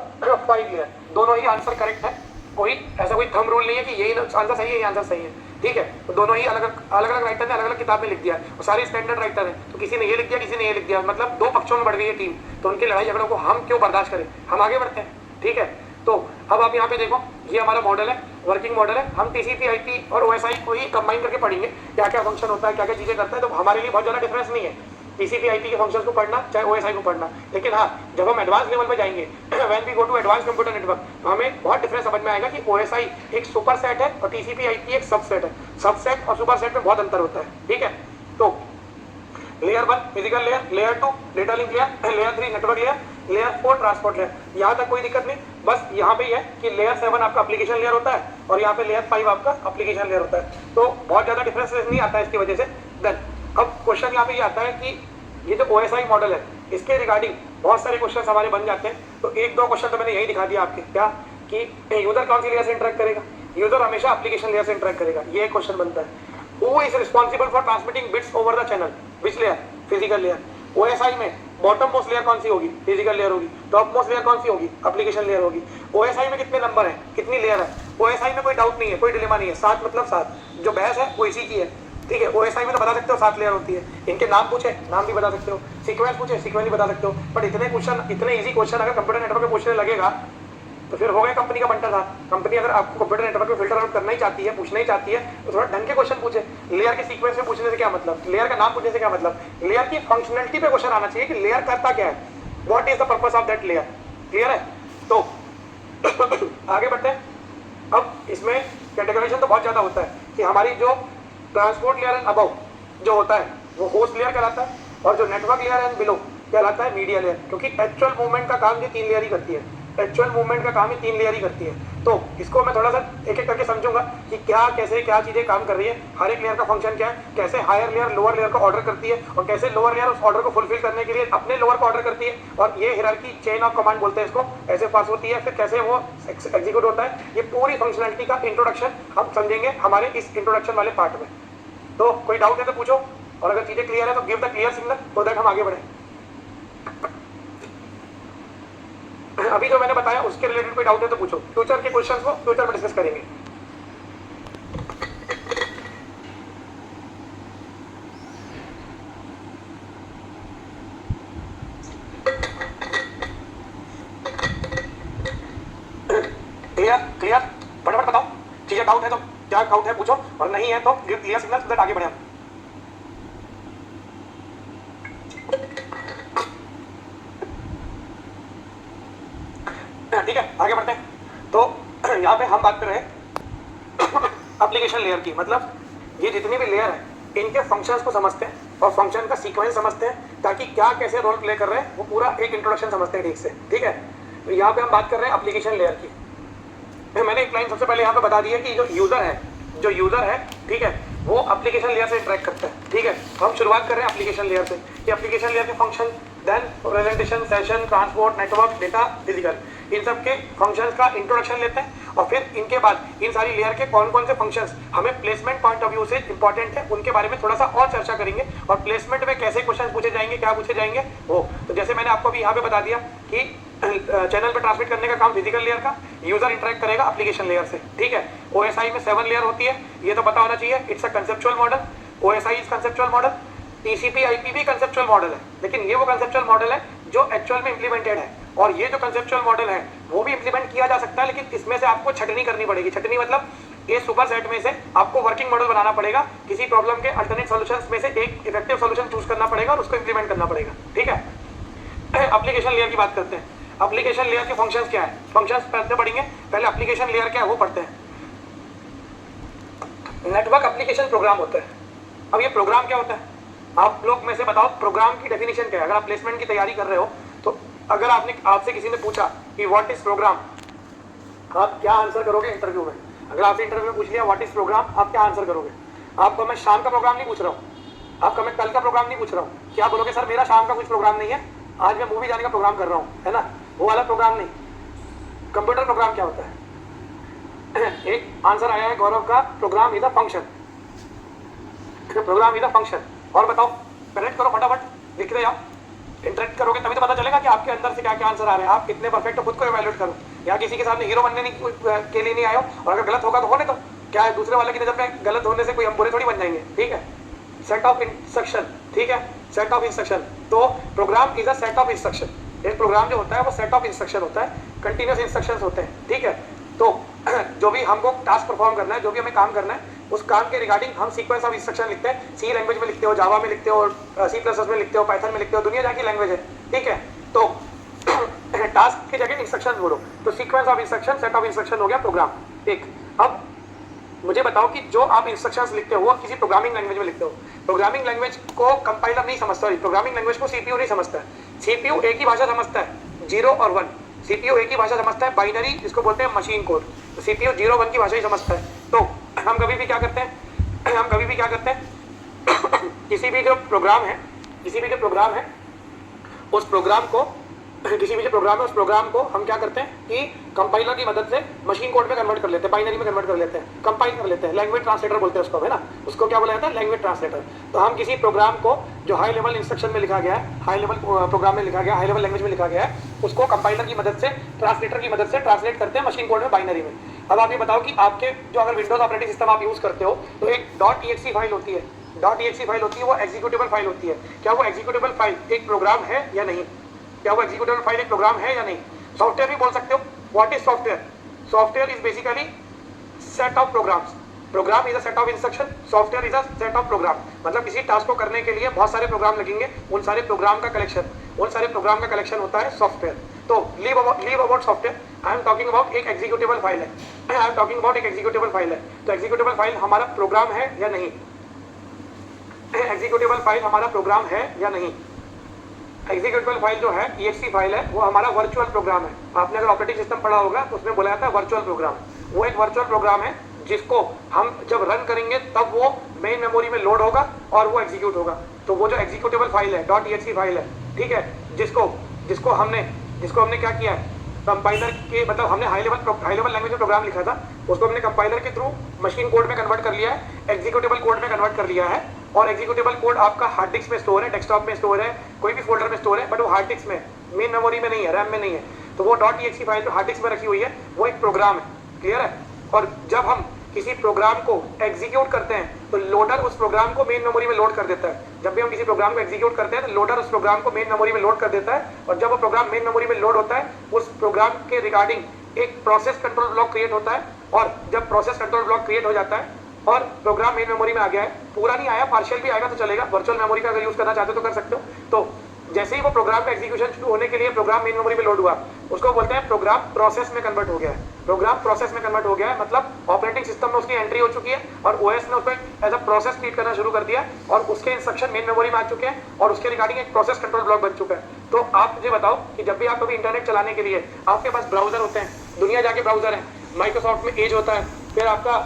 5 लेयर, दोनों ही आंसर करेक्ट है। कोई ऐसा कोई थंब रूल नहीं है कि यही आंसर सही है, यही आंसर सही है, ठीक है। तो दोनों ही अलग अलग राइटर ने अलग अलग किताब में लिख दिया है, और सारे स्टैंडर्ड राइटर हैं। तो किसी ने ये लिख दिया, किसी ने ये लिख दिया, मतलब 2 पक्षों में बढ़ गई है टीम। तो उनकी लड़ाई झगड़ों को हम क्यों बर्दाश्त करें, हम आगे बढ़ते हैं, ठीक है। तो अब आप यहाँ पे देखो, ये हमारा मॉडल है, वर्किंग मॉडल है। हम TCP/IP और OSI को ही कंबाइन करके पढ़ेंगे, क्या क्या फंक्शन होता है, क्या क्या चीज़ें करता है। तो हमारे लिए बहुत ज़्यादा डिफरेंस नहीं है TCP/IP के फंक्शंस को पढ़ना चाहे OSI को पढ़ना। लेकिन हाँ, जब हम एडवांस लेवल पे जाएंगे when we go to advance computer network, तो हमें बहुत डिफरेंस समझ में आएगा कि OSI एक सुपर सेट है और TCP/IP एक सबसेट है। सबसेट और सुपर सेट में बहुत अंतर होता है, ठीक है। तो layer 1 physical layer, layer 2 data link layer, layer 3 network layer, layer 4 transport layer. यहाँ तक कोई दिक्कत नहीं, बस यहाँ पे है कि लेयर 7 आपका एप्लीकेशन लेयर होता है और यहाँ पे लेयर 5 आपका एप्लीकेशन लेयर होता है। तो बहुत ज़्यादा डिफरेंस नहीं आता है इसकी वजह से। देन अब क्वेश्चन यहाँ पे ये आता है कि ये जो OSI मॉडल है इसके रिगार्डिंग बहुत सारे क्वेश्चन हमारे बन जाते हैं। तो 1-2 क्वेश्चन तो मैंने यही दिखा दिया आपके, क्या कि यूजर कौन सी लेयर से इंटरेक्ट करेगा, यूजर हमेशा एप्लीकेशन लेयर से इंटरेक्ट करेगा, ये एक क्वेश्चन बनता है। Who is responsible for transmitting bits over the channel, which layer, physical layer. OSI में बॉटम मोस्ट लेयर कौन सी होगी, फिजिकल लेयर होगी। टॉप मोस्ट लेयर कौन सी होगी, एप्लीकेशन लेयर होगी। OSI में कितने नंबर है, कितनी लेयर है, OSI में कोई डाउट नहीं है, कोई डिलेमा नहीं है, 7 मतलब 7। जो बहस है वो इसी की है, ठीक है। OSI में तो बता सकते हो 7 लेयर होती है, इनके नाम पूछे नाम भी बता सकते हो, सीक्वेंस पूछे सीक्वेंस भी बता सकते हो। बट इतने क्वेश्चन, इतने इजी क्वेश्चन अगर कंप्यूटर नेटवर्क में पूछने लगेगा तो फिर हो गया कंपनी का बंटा था। कंपनी अगर आपको कंप्यूटर नेटवर्क में फिल्टर आउट करना ही चाहती है, पूछना ही चाहती है, तो थोड़ा ढंग के क्वेश्चन पूछे। लेयर के सीक्वेंस में पूछने से क्या मतलब, लेयर का नाम पूछने से क्या मतलब, लेयर की फंक्शनलिटी पे क्वेश्चन आना चाहिए कि लेयर करता क्या है, what is the purpose of that layer. Clear है। तो आगे बढ़ते हैं। अब इसमें कैटेगराइजेशन तो बहुत ज़्यादा होता है कि हमारी जो ट्रांसपोर्ट लेयर एंड अबव जो होता है वो होस्ट लेयर कहलाता है, और जो नेटवर्क लेयर एंड बिलो कहलाता है मीडिया लेयर। क्योंकि एक्चुअल मूवमेंट का काम ये 3 लेयर ही करती है, एक्चुअल मूवमेंट का काम ही 3 लेयर ही करती है। तो इसको मैं थोड़ा सा एक एक करके समझूंगा कि क्या कैसे क्या चीज़ें काम कर रही है, हर एक लेयर का फंक्शन क्या है, कैसे हायर लेयर लोअर लेयर को ऑर्डर करती है और कैसे लोअर लेयर उस ऑर्डर को फुलफिल करने के लिए अपने लोअर को ऑर्डर करती है, और ये हायरार्की चेन ऑफ कमांड बोलते हैं इसको, ऐसे पास होती है, फिर कैसे वो एग्जीक्यूट होता है। ये पूरी फंक्शनलिटी का इंट्रोडक्शन हम समझेंगे हमारे इस इंट्रोडक्शन वाले पार्ट में। तो कोई डाउट है तो पूछो, और अगर चीज़ें क्लियर है तो give the clear signal so that हम आगे बढ़े। अभी जो मैंने बताया उसके रिलेटेड कोई डाउट है तो पूछो। फ्यूचर के क्वेश्चंस को फ्यूचर में डिस्कस करेंगे। क्लियर क्लियर, फटाफट बताओ, चीजें डाउट है तो क्या डाउट है पूछो, और नहीं है तो give clear signal so that आगे बढ़े हम। ठीक है, आगे बढ़ते हैं। तो यहाँ पे हम बात कर रहे हैं एप्लीकेशन लेयर की, मतलब ये जितनी भी लेयर है इनके फंक्शंस को समझते हैं और फंक्शन का सीक्वेंस समझते हैं, ताकि क्या कैसे रोल प्ले कर रहे हैं वो पूरा एक इंट्रोडक्शन समझते हैं ठीक से। ठीक है, तो यहाँ पे हम बात कर रहे हैं एप्लीकेशन लेयर की। मैंने एक लाइन सबसे पहले यहाँ पे बता दी है कि जो यूजर है ठीक है, वो एप्लीकेशन लेयर से इंटरेक्ट करता है। ठीक है, हम शुरुआत कर रहे हैं एप्लीकेशन लेयर से कि एप्लीकेशन लेयर के function, then presentation, session, transport, network, data, physical, इन सब के फंक्शंस का इंट्रोडक्शन लेते हैं, और फिर इनके बाद इन सारी लेयर के कौन कौन से फंक्शंस हमें प्लेसमेंट पॉइंट ऑफ व्यू से इंपॉर्टेंट है उनके बारे में थोड़ा सा और चर्चा करेंगे, और प्लेसमेंट में कैसे क्वेश्चन पूछे जाएंगे, क्या पूछे जाएंगे वो। तो जैसे मैंने आपको अभी यहाँ पे बता दिया कि चैनल पे ट्रांसमिट करने का काम फिजिकल लेयर का, यूजर इंटरेक्ट करेगा एप्लीकेशन लेयर से। ठीक है, OSI में 7 लेयर होती है, ये तो पता होना चाहिए। It's a conceptual model, OSI is conceptual model, TCP IP भी कंसेप्चुअल मॉडल है, लेकिन ये वो कंसेप्चुअल मॉडल है जो एक्चुअल में इंप्लीमेंटेड है, और ये जो कंसेप्चुअल मॉडल है वो भी इंप्लीमेंट किया जा सकता है, लेकिन इसमें से आपको छटनी करनी पड़ेगी। छटनी मतलब ये सुपर सेट में से आपको वर्किंग मॉडल बनाना पड़ेगा, किसी प्रॉब्लम के अल्टरनेट सॉल्यूशंस में से एक इफेक्टिव सॉल्यूशन चूज करना पड़ेगा और उसको इंप्लीमेंट करना पड़ेगा। ठीक है, एप्लीकेशन लेयर की बात करते हैं। एप्लीकेशन लेयर के फंक्शंस क्या है, फंक्शंस पढ़ते पढ़ेंगे, पहले एप्लीकेशन लेयर क्या है वो पढ़ते हैं। नेटवर्क एप्लीकेशन प्रोग्राम होता है। अब ये प्रोग्राम क्या होता है, आप लोग में से बताओ प्रोग्राम की डेफिनेशन क्या है। अगर आप प्लेसमेंट की तैयारी कर रहे हो तो अगर आपसे किसी ने पूछा कि व्हाट इज प्रोग्राम, आप क्या आंसर करोगे इंटरव्यू में। अगर आपसे इंटरव्यू में पूछ लिया व्हाट इज प्रोग्राम, आप क्या आंसर करोगे। आपको मैं शाम का प्रोग्राम नहीं पूछ रहा हूँ, आपका मैं कल का प्रोग्राम नहीं पूछ रहा हूँ। क्या बोलोगे, सर मेरा शाम का कुछ प्रोग्राम नहीं है, आज मैं मूवी जाने का प्रोग्राम कर रहा हूँ, है ना, वो वाला प्रोग्राम नहीं। कंप्यूटर प्रोग्राम क्या होता है। एक आंसर आया है गौरव का, program is a function, program is a function. और बताओ, करेक्ट करो फटाफट, लिखते जाओ, इंटरेक्ट करोगे तभी तो पता चलेगा कि आपके अंदर से क्या क्या आंसर आ रहे हैं। आप कितने परफेक्ट हो खुद को इवैल्यूएट करो। या किसी के सामने हीरो बनने के लिए नहीं आए हो, और अगर गलत होगा तो होने दो, क्या है दूसरे वाले की नजर में गलत होने से कोई हम बुरे थोड़ी बन जाएंगे। ठीक है, सेट ऑफ इंस्ट्रक्शन, ठीक है, सेट ऑफ इंस्ट्रक्शन। तो program is a set of instruction. एक प्रोग्राम जो होता है वो सेट ऑफ इंस्ट्रक्शन होता है, कंटिन्यूस इंस्ट्रक्शंस होते हैं। ठीक है, तो जो भी हमको टास्क परफॉर्म करना है, जो भी हमें काम करना है, उस काम के रिगार्डिंग हम सीक्वेंस ऑफ इंस्ट्रक्शन लिखते हैं। सी लैंग्वेज में लिखते हो, जावा में लिखते हो, C++ में लिखते हो, पाइथन में लिखते हो, दुनिया जहाँ की लैंग्वेज है। ठीक है, तो टास्क की जगह इंस्ट्रक्शन बोलो, तो sequence of instruction, set of instruction हो गया प्रोग्राम एक। अब मुझे बताओ कि जो आप इंस्ट्रक्शंस लिखते हो वो किसी प्रोग्रामिंग लैंग्वेज में लिखते हो। प्रोग्रामिंग लैंग्वेज को कंपाइलर नहीं समझता, प्रोग्रामिंग लैंग्वेज को CPU नहीं समझता है। CPU एक ही भाषा समझता है, 0 और 1। CPU एक ही भाषा समझता है, बाइनरी जिसको बोलते हैं मशीन कोड। तो CPU 0 1 की भाषा ही समझता है। तो हम कभी भी क्या करते हैं किसी भी जो प्रोग्राम है उस प्रोग्राम को हम क्या करते हैं कि कंपाइलर की मदद से मशीन कोड में कन्वर्ट कर लेते हैं, बाइनरी में कन्वर्ट कर लेते हैं, कंपाइल कर लेते हैं। लैंग्वेज ट्रांसलेटर बोलते हैं उसको, है ना, उसको क्या बोला जाता है, लैंग्वेज ट्रांसलेटर। तो हम किसी प्रोग्राम को जो हाई लेवल इंस्ट्रक्शन में लिखा गया है, हाई लेवल प्रोग्राम में लिखा गया, हाई लेवल लैंग्वेज में लिखा गया है, उसको कंपाइलर की मदद से, ट्रांसलेटर की मदद से ट्रांसलेट करते हैं मशीन कोड में, बाइनरी में। अब आप ये बताओ कि आपके जो अगर विंडोज ऑपरेटिंग सिस्टम आप यूज करते हो तो एक .exe फाइल होती है, वो एग्जीक्यूटेबल फाइल होती है। क्या वो एग्जीक्यूटेबल फाइल एक प्रोग्राम है या नहीं? क्या वो एग्जीक्यूटेबल फाइल एक प्रोग्राम है या नहीं? सॉफ्टवेयर भी बोल सकते हो। What is software? Software is basically set of programs. Program is a set of instruction, software is a set of program. मतलब किसी टास्क को करने के लिए बहुत सारे प्रोग्राम लगेंगे, उन सारे प्रोग्राम का कलेक्शन होता है सॉफ्टवेयर। तो leave about software, I am talking about एक एग्जीक्यूटेबल फाइल है। तो एग्जीक्यूटेबल फाइल हमारा प्रोग्राम है या नहीं? एग्जीक्यूटेबल फाइल हमारा प्रोग्राम है या नहीं? एग्जीक्यूटेबल फाइल जो है EXE फाइल है वो हमारा वर्चुअल प्रोग्राम है। आपने अगर ऑपरेटिंग सिस्टम पढ़ा होगा तो उसमें बोला जाता है वर्चुअल प्रोग्राम। वो एक वर्चुअल प्रोग्राम है जिसको हम जब रन करेंगे तब वो मेन मेमोरी में लोड होगा और वो एग्जीक्यूट होगा। तो वो जो एग्जीक्यूटेबल फाइल है .exe फाइल है, ठीक है, जिसको हमने क्या किया है, कंपाइलर के मतलब हमने हाई लेवल लैंग्वेज में प्रोग्राम लिखा था, उसको हमने कंपाइलर के थ्रू मशीन कोड में कन्वर्ट कर लिया है, एग्जीक्यूटेबल कोड में कन्वर्ट कर लिया है। और एग्जीक्यूटेबल कोड आपका हार्ड डिस्क में स्टोर है, डेस्कटॉप में स्टोर है, कोई भी फोल्डर में स्टोर है, बट वो हार्ड डिस्क में, मेन मेमोरी में नहीं है, रैम में नहीं है। तो वो .exe फाइल जो हार्ड डिस्क में रखी हुई है वो एक प्रोग्राम है। क्लियर है? और जब हम किसी प्रोग्राम को एग्जीक्यूट करते हैं तो लोडर उस प्रोग्राम को मेन मेमोरी में लोड कर देता है। जब भी हम किसी प्रोग्राम को एग्जीक्यूट करते हैं तो लोडर उस प्रोग्राम को मेन मेमोरी में लोड कर देता है, और जब वो प्रोग्राम मेन मेमोरी में लोड होता है उस प्रोग्राम के रिगार्डिंग एक प्रोसेस कंट्रोल ब्लॉक क्रिएट होता है। और जब प्रोसेस कंट्रोल ब्लॉक क्रिएट हो जाता है और प्रोग्राम मेन मेमोरी में आ गया है, पूरा नहीं आया, पार्शियल भी आएगा तो चलेगा, वर्चुअल मेमोरी का अगर यूज करना चाहते हो तो कर सकते हो। तो जैसे ही वो प्रोग्राम का एग्जीक्यूशन शुरू होने के लिए प्रोग्राम मेन मेमोरी में लोड हुआ, उसको बोलते हैं प्रोग्राम प्रोसेस में कन्वर्ट हो गया है। प्रोग्राम प्रोसेस में कन्वर्ट हो गया है मतलब ऑपरेटिंग सिस्टम में उसकी एंट्री हो चुकी है और ओएस ने उसको एज अ प्रोसेस ट्रीट करना शुरू कर दिया और उसके इंस्ट्रक्शन मेन मेमोरी में आ चुके हैं और उसके रिगार्डिंग एक प्रोसेस कंट्रोल ब्लॉक बन चुका है। तो आप मुझे बताओ कि जब भी आप कभी इंटरनेट चलाने के लिए आपके पास ब्राउजर होते हैं, दुनिया जाके ब्राउजर है, माइक्रोसॉफ्ट में एज होता है, फिर आपका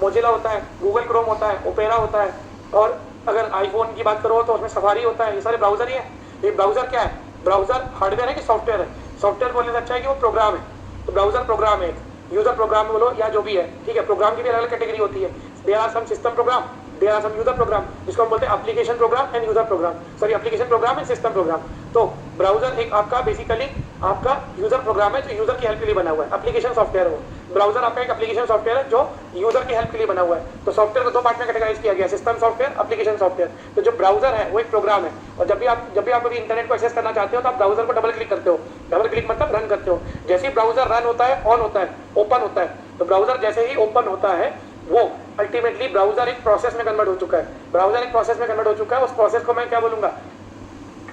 मोजिला होता है, गूगल क्रोम होता है, ओपेरा होता है, और अगर आईफोन की बात करो तो उसमें सफारी होता है। ये सारे ब्राउजर ही है। ये ब्राउजर क्या है? ब्राउजर हार्डवेयर है कि सॉफ्टवेयर है? सॉफ्टवेयर बोलने से अच्छा है कि वो प्रोग्राम है। तो ब्राउजर प्रोग्राम है, यूजर प्रोग्राम बोलो या जो भी है, ठीक है। प्रोग्राम की भी अलग अलग कैटेगरी होती है। There are some system program, there are some user program, जिसको हम बोलते हैं application program and user program, sorry application program and system program. तो ब्राउजर एक आपका बेसिकली आपका यूजर प्रोग्राम है जो यूजर की हेल्प के लिए बना हुआ है, एप्लीकेशन सॉफ्टवेयर हो। ब्राउजर आपका एक एप्लीकेशन सॉफ्टवेयर है जो यूजर की हेल्प के लिए बना हुआ है। तो सॉफ्टवेयर को दो पार्ट में कैटेगराइज किया गया है, सिस्टम सॉफ्टवेयर, एप्लीकेशन सॉफ्टवेयर। तो जो ब्राउजर है वो एक प्रोग्राम है, और जब भी आप कभी इंटरनेट को एक्सेस करना चाहते हो तो आप ब्राउजर को डबल क्लिक करते हो। डबल क्लिक मतलब रन करते हो। जैसे ही ब्राउजर रन होता है, ऑन होता है, ओपन होता है, तो ब्राउजर जैसे ही ओपन होता है वो अल्टीमेटली ब्राउजर एक प्रोसेस में कन्वर्ट हो चुका है। ब्राउजर एक प्रोसेस में कन्वर्ट हो चुका है। उस प्रोसेस को मैं क्या बोलूंगा?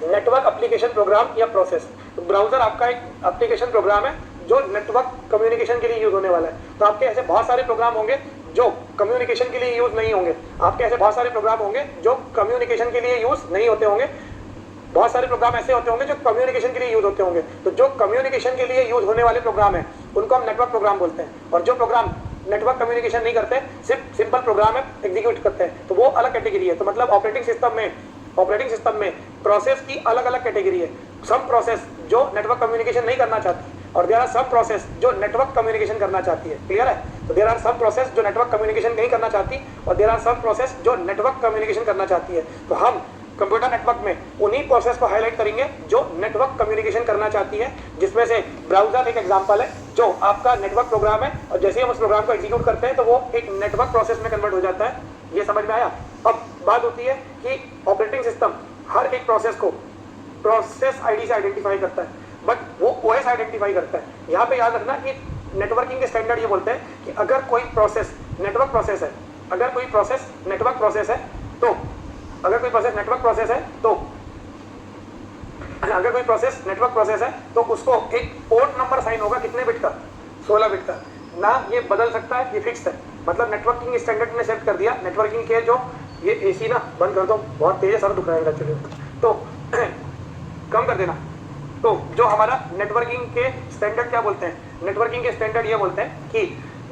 नेटवर्क एप्लीकेशन प्रोग्राम या प्रोसेस। तो ब्राउजर आपका एक एप्लीकेशन प्रोग्राम है जो नेटवर्क कम्युनिकेशन के लिए यूज होने वाला है। तो आपके ऐसे बहुत सारे प्रोग्राम होंगे जो कम्युनिकेशन के लिए यूज नहीं होंगे। आपके ऐसे बहुत सारे प्रोग्राम होंगे जो कम्युनिकेशन के लिए यूज नहीं होते होंगे। बहुत सारे प्रोग्राम ऐसे होते होंगे जो कम्युनिकेशन के लिए यूज होते होंगे। तो जो कम्युनिकेशन के लिए यूज होने वाले प्रोग्राम है उनको हम नेटवर्क प्रोग्राम बोलते हैं, और जो प्रोग्राम नेटवर्क कम्युनिकेशन नहीं करते, सिर्फ सिंपल प्रोग्राम है, एग्जीक्यूट करते हैं, तो वो अलग कैटेगरी है। तो मतलब ऑपरेटिंग सिस्टम में प्रोसेस की अलग अलग कैटेगरी है। सम प्रोसेस जो नेटवर्क कम्युनिकेशन नहीं करना चाहती, और देयर आर सम प्रोसेस जो नेटवर्क कम्युनिकेशन करना चाहती है। क्लियर है? तो देयर आर सम प्रोसेस जो नेटवर्क कम्युनिकेशन नहीं करना चाहती, और देयर आर सम प्रोसेस जो नेटवर्क कम्युनिकेशन करना चाहती है। तो हम कंप्यूटर नेटवर्क में उन्हीं प्रोसेस को हाईलाइट करेंगे जो नेटवर्क कम्युनिकेशन करना चाहती है, जिसमें से ब्राउजर एक एग्जांपल है जो आपका नेटवर्क प्रोग्राम है, और जैसे हम उस प्रोग्राम को एग्जीक्यूट करते हैं तो वो एक नेटवर्क प्रोसेस में कन्वर्ट हो जाता है। ये समझ में आया? अब बात होती है कि ऑपरेटिंग सिस्टम हर एक प्रोसेस को प्रोसेस आईडी से आइडेंटिफाई करता है, बट वो ओएस आइडेंटिफाई करता है। यहाँ पे याद रखना कि नेटवर्किंग के स्टैंडर्ड ये बोलते हैं कि अगर कोई प्रोसेस नेटवर्क प्रोसेस है, अगर कोई प्रोसेस नेटवर्क प्रोसेस है तो अगर कोई प्रोसेस नेटवर्क प्रोसेस है तो उसको एक पोर्ट नंबर साइन होगा, कितने बिट का? 16 बिट का ना। ये बदल सकता है, ये फिक्स है। मतलब नेटवर्किंग स्टैंडर्ड ने सेट कर दिया। नेटवर्किंग के जो ये एसी ना बंद कर दो, बहुत तेज है, सर दुख रहा है एक्चुअली, तो कम कर देना। तो जो हमारा नेटवर्किंग के स्टैंडर्ड क्या बोलते हैं? नेटवर्किंग के स्टैंडर्ड ये बोलते हैं कि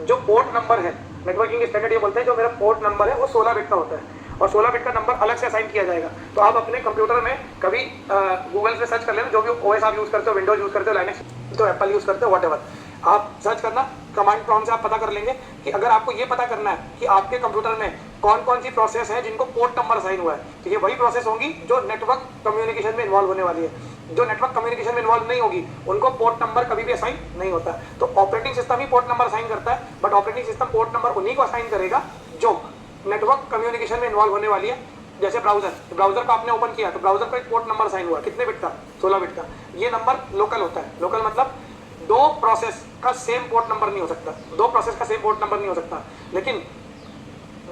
जो पोर्ट नंबर है, नेटवर्किंग के स्टैंडर्ड ये बोलते हैं जो मेरा पोर्ट नंबर है वो 16 बिट का होता है, और 16 बिट का नंबर अलग से असाइन किया जाएगा। तो आप अपने कंप्यूटर में कभी गूगल से सर्च कर लेना, जो भी ओएस आप यूज करते हो, विंडोज यूज करते हो, लाइनक्स तो एप्पल यूज करते हो, व्हाटएवर, आप सर्च करना, कमांड प्रॉम्प्ट से आप पता कर लेंगे कि अगर आपको ये पता करना है कि आपके कंप्यूटर में कौन कौन सी प्रोसेस है जिनको पोर्ट नंबर असाइन हुआ है, तो ये वही प्रोसेस होंगी जो नेटवर्क कम्युनिकेशन में इन्वॉल्व होने वाली है। जो नेटवर्क कम्युनिकेशन में इन्वॉल्व नहीं होगी उनको पोर्ट नंबर कभी भी असाइन नहीं होता। तो ऑपरेटिंग सिस्टम ही पोर्ट नंबर असाइन करता है, but operating system port number उन्हीं को असाइन करेगा जो नेटवर्क कम्युनिकेशन में इन्वॉल्व होने वाली है। जैसे ब्राउजर को आपने ओपन किया तो ब्राउजर को एक पोर्ट नंबर असाइन हुआ, कितने बिट का? 16 बिट का। ये नंबर लोकल होता है। लोकल मतलब दो प्रोसेस का सेम पोर्ट नंबर नहीं हो सकता, दो प्रोसेस का सेम पोर्ट नंबर नहीं हो सकता। लेकिन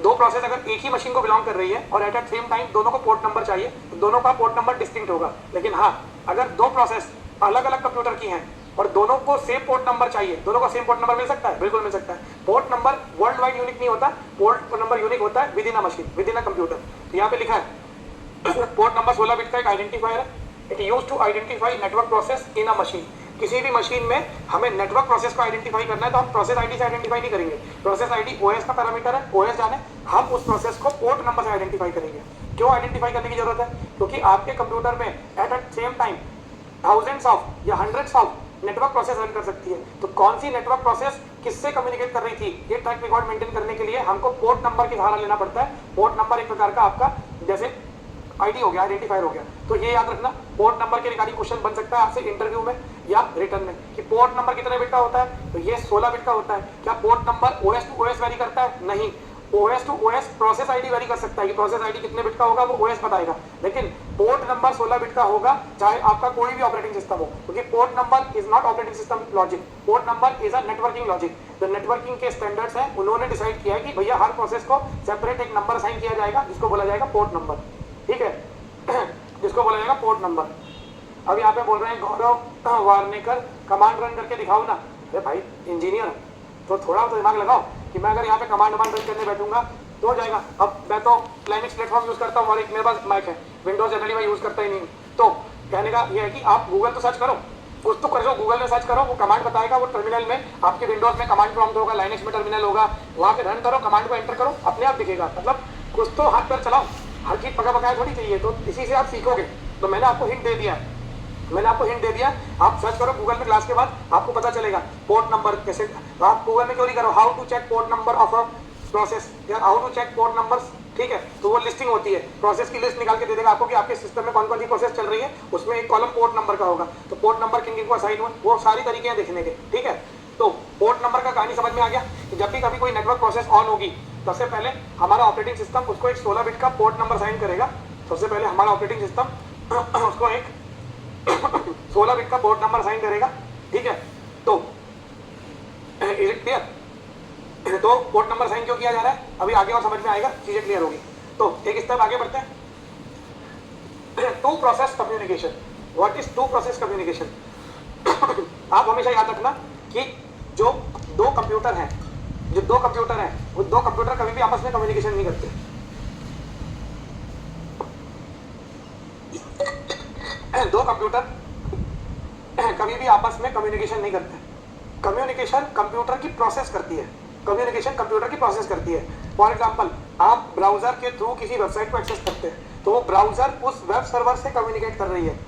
दो प्रोसेस अगर एक ही मशीन को बिलोंग कर रही है और एट सेम टाइम दोनों को पोर्ट नंबर चाहिए तो दोनों का पोर्ट नंबर डिस्टिंक्ट होगा। लेकिन हाँ, अगर दो प्रोसेस अलग अलग कंप्यूटर की हैं और दोनों को सेम पोर्ट नंबर चाहिए, दोनों को सेम पोर्ट नंबर मिल सकता है? बिल्कुल मिल सकता है। Port number world wide unique नहीं होता, पोर्ट नंबर यूनिक होता है with in a machine, with in a computer. तो यहाँ पे लिखा है पोर्ट नंबर 16 बिट का एक आइडेंटिफायर है, it use to identify network process in a machine. किसी भी मशीन में हमें नेटवर्क प्रोसेस को आइडेंटिफाई करना है तो हम प्रोसेस आईडी से आइडेंटिफाई नहीं करेंगे। प्रोसेस आईडी ओएस का पैरामीटर है, ओएस जाने, हम उस प्रोसेस को पोर्ट नंबर से आइडेंटिफाई करेंगे। क्यों आइडेंटिफाई करने की जरूरत है? क्योंकि आपके कंप्यूटर में at a same time thousands of या hundreds of network process run कर सकती है। तो कौन सी नेटवर्क प्रोसेस किससे कम्युनिकेट कर रही थी, ये ट्रैक रिकॉर्ड मेंटेन करने के लिए हमको पोर्ट नंबर की सहारा लेना पड़ता है। पोर्ट नंबर एक प्रकार का आपका जैसे आईडी हो गया, आइडेंटिफायर हो गया। तो ये याद रखना, पोर्ट नंबर के रिगार्डिंग क्वेश्चन बन सकता है आपसे इंटरव्यू में या रिटर्न में कि पोर्ट नंबर कितने बिट का होता है, तो ये 16 बिट का होता है। क्या port number OS to OS vary करता है? नहीं। OS to OS process ID vary कर सकता है कि प्रोसेस आईडी कितने बिट का होगा वो ओएस बताएगा, लेकिन पोर्ट नंबर 16 बिट का होगा चाहे आपका कोई भी ऑपरेटिंग सिस्टम हो, क्योंकि port number is not operating system logic, port number is a networking logic. जो नेटवर्किंग के स्टैंडर्ड्स हैं उन्होंने डिसाइड किया है कि भैया हर प्रोसेस को सेपरेट एक नंबर असाइन किया जाएगा जिसको बोला जाएगा पोर्ट नंबर, ठीक है जिसको बोला जाएगा पोर्ट नंबर। अब यहाँ पे बोल रहे हैं गौरव वार्नेकर कमांड रन करके दिखाओ ना। अरे भाई इंजीनियर तो थोड़ा तो दिमाग लगाओ कि मैं अगर यहाँ पे कमांड रन करने बैठूंगा तो हो जाएगा। अब मैं तो लाइनक्स प्लेटफॉर्म यूज करता हूँ और एक मेरे पास माइक है, विंडोज जनरली मैं यूज करता ही नहीं। तो कहने का ये है कि आप गूगल तो सर्च करो, कुछ तो करो, गूगल में सर्च करो, वो कमांड बताएगा, वो टर्मिनल में आपके विंडोज में कमांड प्रॉम्प्ट होगा, लाइनक्स में टर्मिनल होगा, वहाँ पे रन करो, कमांड को एंटर करो, अपने आप दिखेगा। मतलब कुछ तो हाथ पैर चलाओ, हर चीज पका पकाया थोड़ी चाहिए, तो इसी से आप सीखोगे। तो मैंने आपको हिंट दे दिया, आप सर्च करो गूगल में, क्लास के बाद आपको पता चलेगा पोर्ट नंबर कैसे। आप गूगल में क्यों नहीं करो how to check port number of a process या how to check port numbers, ठीक है, तो वो लिस्टिंग होती है, प्रोसेस की लिस्ट निकाल के दे देगा आपको कि आपके सिस्टम में कौन कौन सी प्रोसेस चल रही है, उसमें एक कॉलम पोर्ट नंबर का होगा। तो पोर्ट नंबर किन किन को असाइन हुआ, वो सारी तरीके हैं देखने के, ठीक है। तो पोर्ट नंबर का कहानी समझ में आ गया कि जब भी कभी कोई नेटवर्क प्रोसेस ऑन होगी सबसे पहले हमारा ऑपरेटिंग सिस्टम उसको एक 16 बिट का पोर्ट नंबर साइन करेगा। सबसे पहले हमारा ऑपरेटिंग सिस्टम उसको एक 16 बिट का पोर्ट नंबर साइन करेगा, ठीक है। तो इज इट क्लियर? तो पोर्ट नंबर साइन क्यों किया जा रहा है अभी आगे और समझ में आएगा, चीजें क्लियर होगी। तो एक स्टेप आगे बढ़ते हैं। Two process communication. What is two process communication? आप हमेशा याद रखना कि जो दो कंप्यूटर हैं वो दो कंप्यूटर कभी भी आपस में कम्युनिकेशन नहीं करते। दो कंप्यूटर कभी भी आपस में कम्युनिकेशन नहीं करते। कम्युनिकेशन कंप्यूटर की प्रोसेस करती है, फॉर एग्जांपल आप ब्राउजर के थ्रू किसी वेबसाइट को एक्सेस करते हैं तो वो ब्राउजर उस वेब सर्वर से कम्युनिकेट कर रही है,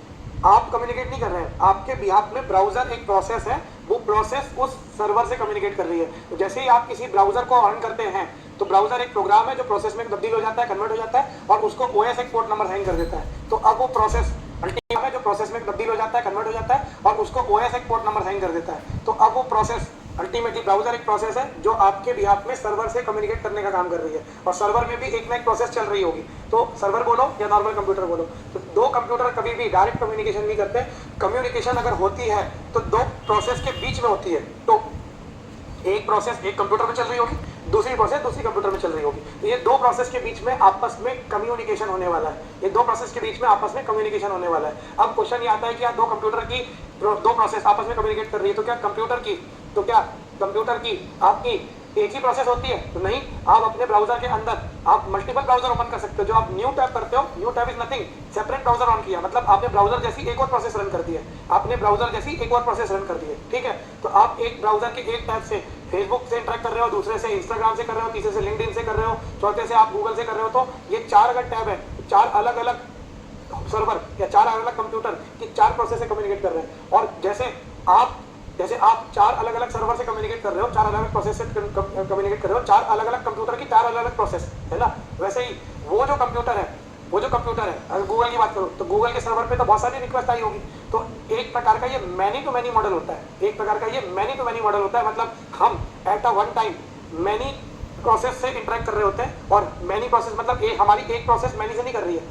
आप कम्युनिकेट नहीं कर रहे हैं। आपके बिहाफ में ब्राउजर एक प्रोसेस है, वो प्रोसेस उस सर्वर से कम्युनिकेट कर रही है। तो जैसे ही आप किसी ब्राउजर को ऑन करते हैं तो ब्राउजर एक प्रोग्राम है जो प्रोसेस में तब्दील हो जाता है, कन्वर्ट हो जाता है और उसको ओएस एक पोर्ट नंबर साइन कर देता है। तो अब वो प्रोसेस अल्टीमेट है जो प्रोसेस में तब्दील हो जाता है, कन्वर्ट हो जाता है और उसको ओएस एक पोर्ट नंबर साइन कर देता है। तो अब वो प्रोसेस अल्टीमेटली ब्राउजर एक प्रोसेस है जो आपके बिहाफ में सर्वर से कम्युनिकेट करने का काम कर रही है और सर्वर में भी एक ना एक प्रोसेस चल रही होगी। तो सर्वर बोलो या नॉर्मल कंप्यूटर बोलो, तो दो कंप्यूटर कभी भी डायरेक्ट कम्युनिकेशन नहीं करते। कम्युनिकेशन अगर होती है तो दो प्रोसेस के बीच में होती है। तो एक प्रोसेस एक कंप्यूटर में चल रही होगी, दूसरी प्रोसेस दूसरी कंप्यूटर में चल रही होगी। तो ये दो प्रोसेस के बीच में आपस में कम्युनिकेशन होने वाला है, ये दो प्रोसेस के बीच में आपस में कम्युनिकेशन होने वाला है। अब क्वेश्चन ये आता है कि दो कंप्यूटर की दो प्रोसेस आपस में कम्युनिकेट कर रही है तो क्या कंप्यूटर की आपकी एक ही प्रोसेस होती है? तो नहीं, आप अपने ब्राउजर के अंदर आप मल्टीपल ब्राउजर ओपन कर सकते हो। जो आप न्यू टैब करते हो, new tab is nothing, separate browser on किया मतलब आपने ब्राउजर जैसी एक और प्रोसेस रन कर दी है, ठीक है। तो आप एक ब्राउजर के एक टैब से फेसबुक से इंटरेक्ट कर रहे हो, दूसरे से इंस्टाग्राम से कर रहे हो, तीसरे से लिंक्डइन से कर रहे हो, चौथे से आप गूगल से कर रहे हो। तो ये चार अगर टैब है, चार अलग अलग सर्वर या चार अलग अलग कंप्यूटर की चार प्रोसेस से कम्युनिकेट कर रहे हैं। और जैसे आप चार अलग अलग सर्वर से कम्युनिकेट कर रहे हो, चार अलग अलग प्रोसेस से कम्युनिकेट कर रहे हो, चार अलग अलग कंप्यूटर की चार अलग अलग प्रोसेस है ना। वैसे ही वो जो कंप्यूटर है अगर गूगल की बात करो तो गूगल के सर्वर पे तो बहुत सारी रिक्वेस्ट आई होगी। तो एक प्रकार का ये मैनी टू मैनी मॉडल होता है, मतलब हम at a one time many process से इंटरेक्ट कर रहे होते हैं। और मैनी प्रोसेस मतलब हमारी एक प्रोसेस मैनी से नहीं कर रही है,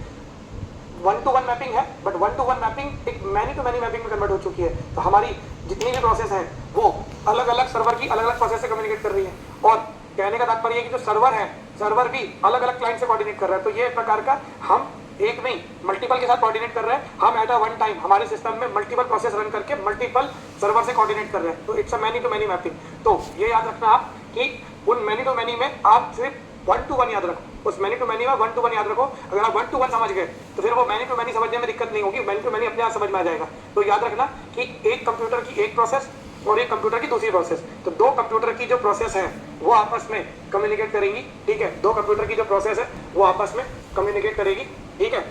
वन टू वन मैपिंग है, but one two one mapping एक मैनी टू मैनी मैपिंग में कन्वर्ट हो चुकी है। तो हमारी जितनी भी प्रोसेस है वो अलग अलग सर्वर की अलग अलग प्रोसेस से कम्युनिकेट कर रही है। और कहने का तात्पर्य है कि जो सर्वर है, सर्वर भी अलग अलग क्लाइंट से कोऑर्डिनेट कर रहा है। तो ये एक प्रकार का हम एक नहीं मल्टीपल के साथ कोऑर्डिनेट कर रहे हैं। हम एट अ वन टाइम हमारे सिस्टम में मल्टीपल प्रोसेस रन करके मल्टीपल सर्वर से कोऑर्डिनेट कर रहे हैं। तो it's a many to many mapping. तो ये याद रखना आप कि उन मैनी टू मैनी में आप सिर्फ 1 to 1 याद रखो, उस मैनी टू मैनी में 1 to 1 याद रखो। अगर आप 1 to 1 समझ गए तो फिर वो मैनी टू मैनी समझने में दिक्कत नहीं होगी, मैनी टू मैनी अपने आप समझ में आ जाएगा। तो याद रखना कि एक कंप्यूटर की एक प्रोसेस और एक कंप्यूटर की दूसरी प्रोसेस, तो दो कंप्यूटर की जो प्रोसेस है वो आपस में कम्युनिकेट करेंगी, ठीक है। दो कंप्यूटर की जो प्रोसेस है वो आपस में कम्युनिकेट करेगी, ठीक है।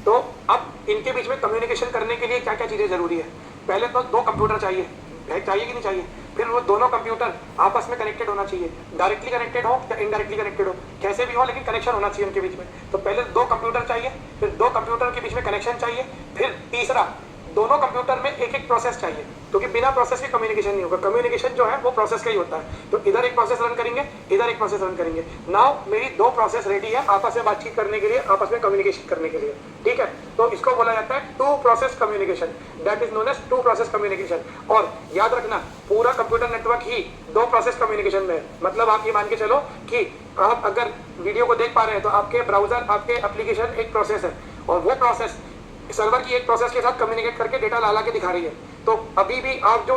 तो अब इनके बीच में कम्युनिकेशन करने के लिए क्या क्या चीज़ें जरूरी है? पहले तो दो कंप्यूटर चाहिए कि नहीं चाहिए? फिर वो दोनों कंप्यूटर आपस में कनेक्टेड होना चाहिए, डायरेक्टली कनेक्टेड हो या इनडायरेक्टली कनेक्टेड हो, कैसे भी हो लेकिन कनेक्शन होना चाहिए उनके बीच में। तो पहले दो कंप्यूटर चाहिए, फिर दो कंप्यूटर के बीच में कनेक्शन चाहिए, फिर तीसरा दोनों कंप्यूटर में एक एक प्रोसेस चाहिए, क्योंकि बिना प्रोसेस के कम्युनिकेशन नहीं होगा। कम्युनिकेशन जो है वो प्रोसेस का ही होता है। तो इधर एक प्रोसेस रन करेंगे, इधर एक प्रोसेस रन करेंगे। नाउ मेरी दो प्रोसेस रेडी है आपस में बातचीत करने के लिए, आपस में कम्युनिकेशन करने के लिए, ठीक है। तो इसको बोला जाता है two process communication, that is known as two process communication. और याद रखना पूरा कंप्यूटर नेटवर्क ही दो प्रोसेस कम्युनिकेशन में है। मतलब आप ये मान के चलो कि आप अगर वीडियो को देख पा रहे हैं तो आपके ब्राउजर, आपके एप्लीकेशन एक प्रोसेस है और वो प्रोसेस सर्वर की एक प्रोसेस के साथ कम्युनिकेट करके डेटा ला के दिखा रही है। तो अभी भी आप जो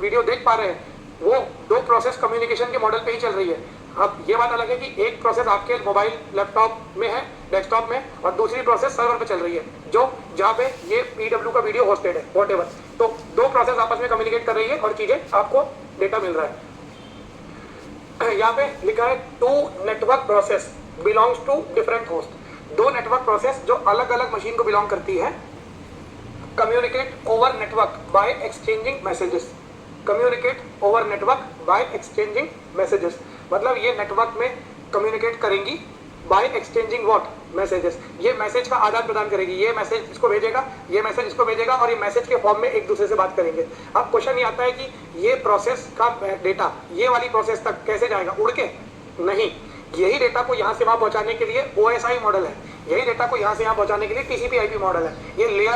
वीडियो देख पा रहे हैं वो दो प्रोसेस कम्युनिकेशन के मॉडल पे ही चल रही है। अब ये बात अलग है कि एक प्रोसेस आपके मोबाइल लैपटॉप में है, डेस्कटॉप में, और दूसरी प्रोसेस सर्वर पे चल रही है जो जहाँ पे ये PW का वीडियो होस्टेड है, व्हाटएवर। तो दो प्रोसेस आपस में कम्युनिकेट कर रही है और चीजें आपको डेटा मिल रहा है। यहाँ पे लिखा है two network process belongs to different host. दो नेटवर्क प्रोसेस जो अलग अलग मशीन को बिलोंग करती है, communicate over network by exchanging messages. Communicate over network by exchanging messages, मतलब ये नेटवर्क में कम्युनिकेट करेंगी बाय एक्सचेंजिंग व्हाट मैसेजेस। ये मैसेज का आदान प्रदान करेगी, ये मैसेज इसको भेजेगा, ये मैसेज इसको भेजेगा और ये मैसेज के फॉर्म में एक दूसरे से बात करेंगे। अब क्वेश्चन ये आता है कि ये प्रोसेस का डेटा ये वाली प्रोसेस तक कैसे जाएगा? उड़ के नहीं, यही डेटा को यहाँ से वहाँ पहुँचाने के लिए OSI मॉडल है, यही डेटा को यहाँ से यहाँ पहुँचाने के लिए TCP/IP मॉडल है। ये लेयर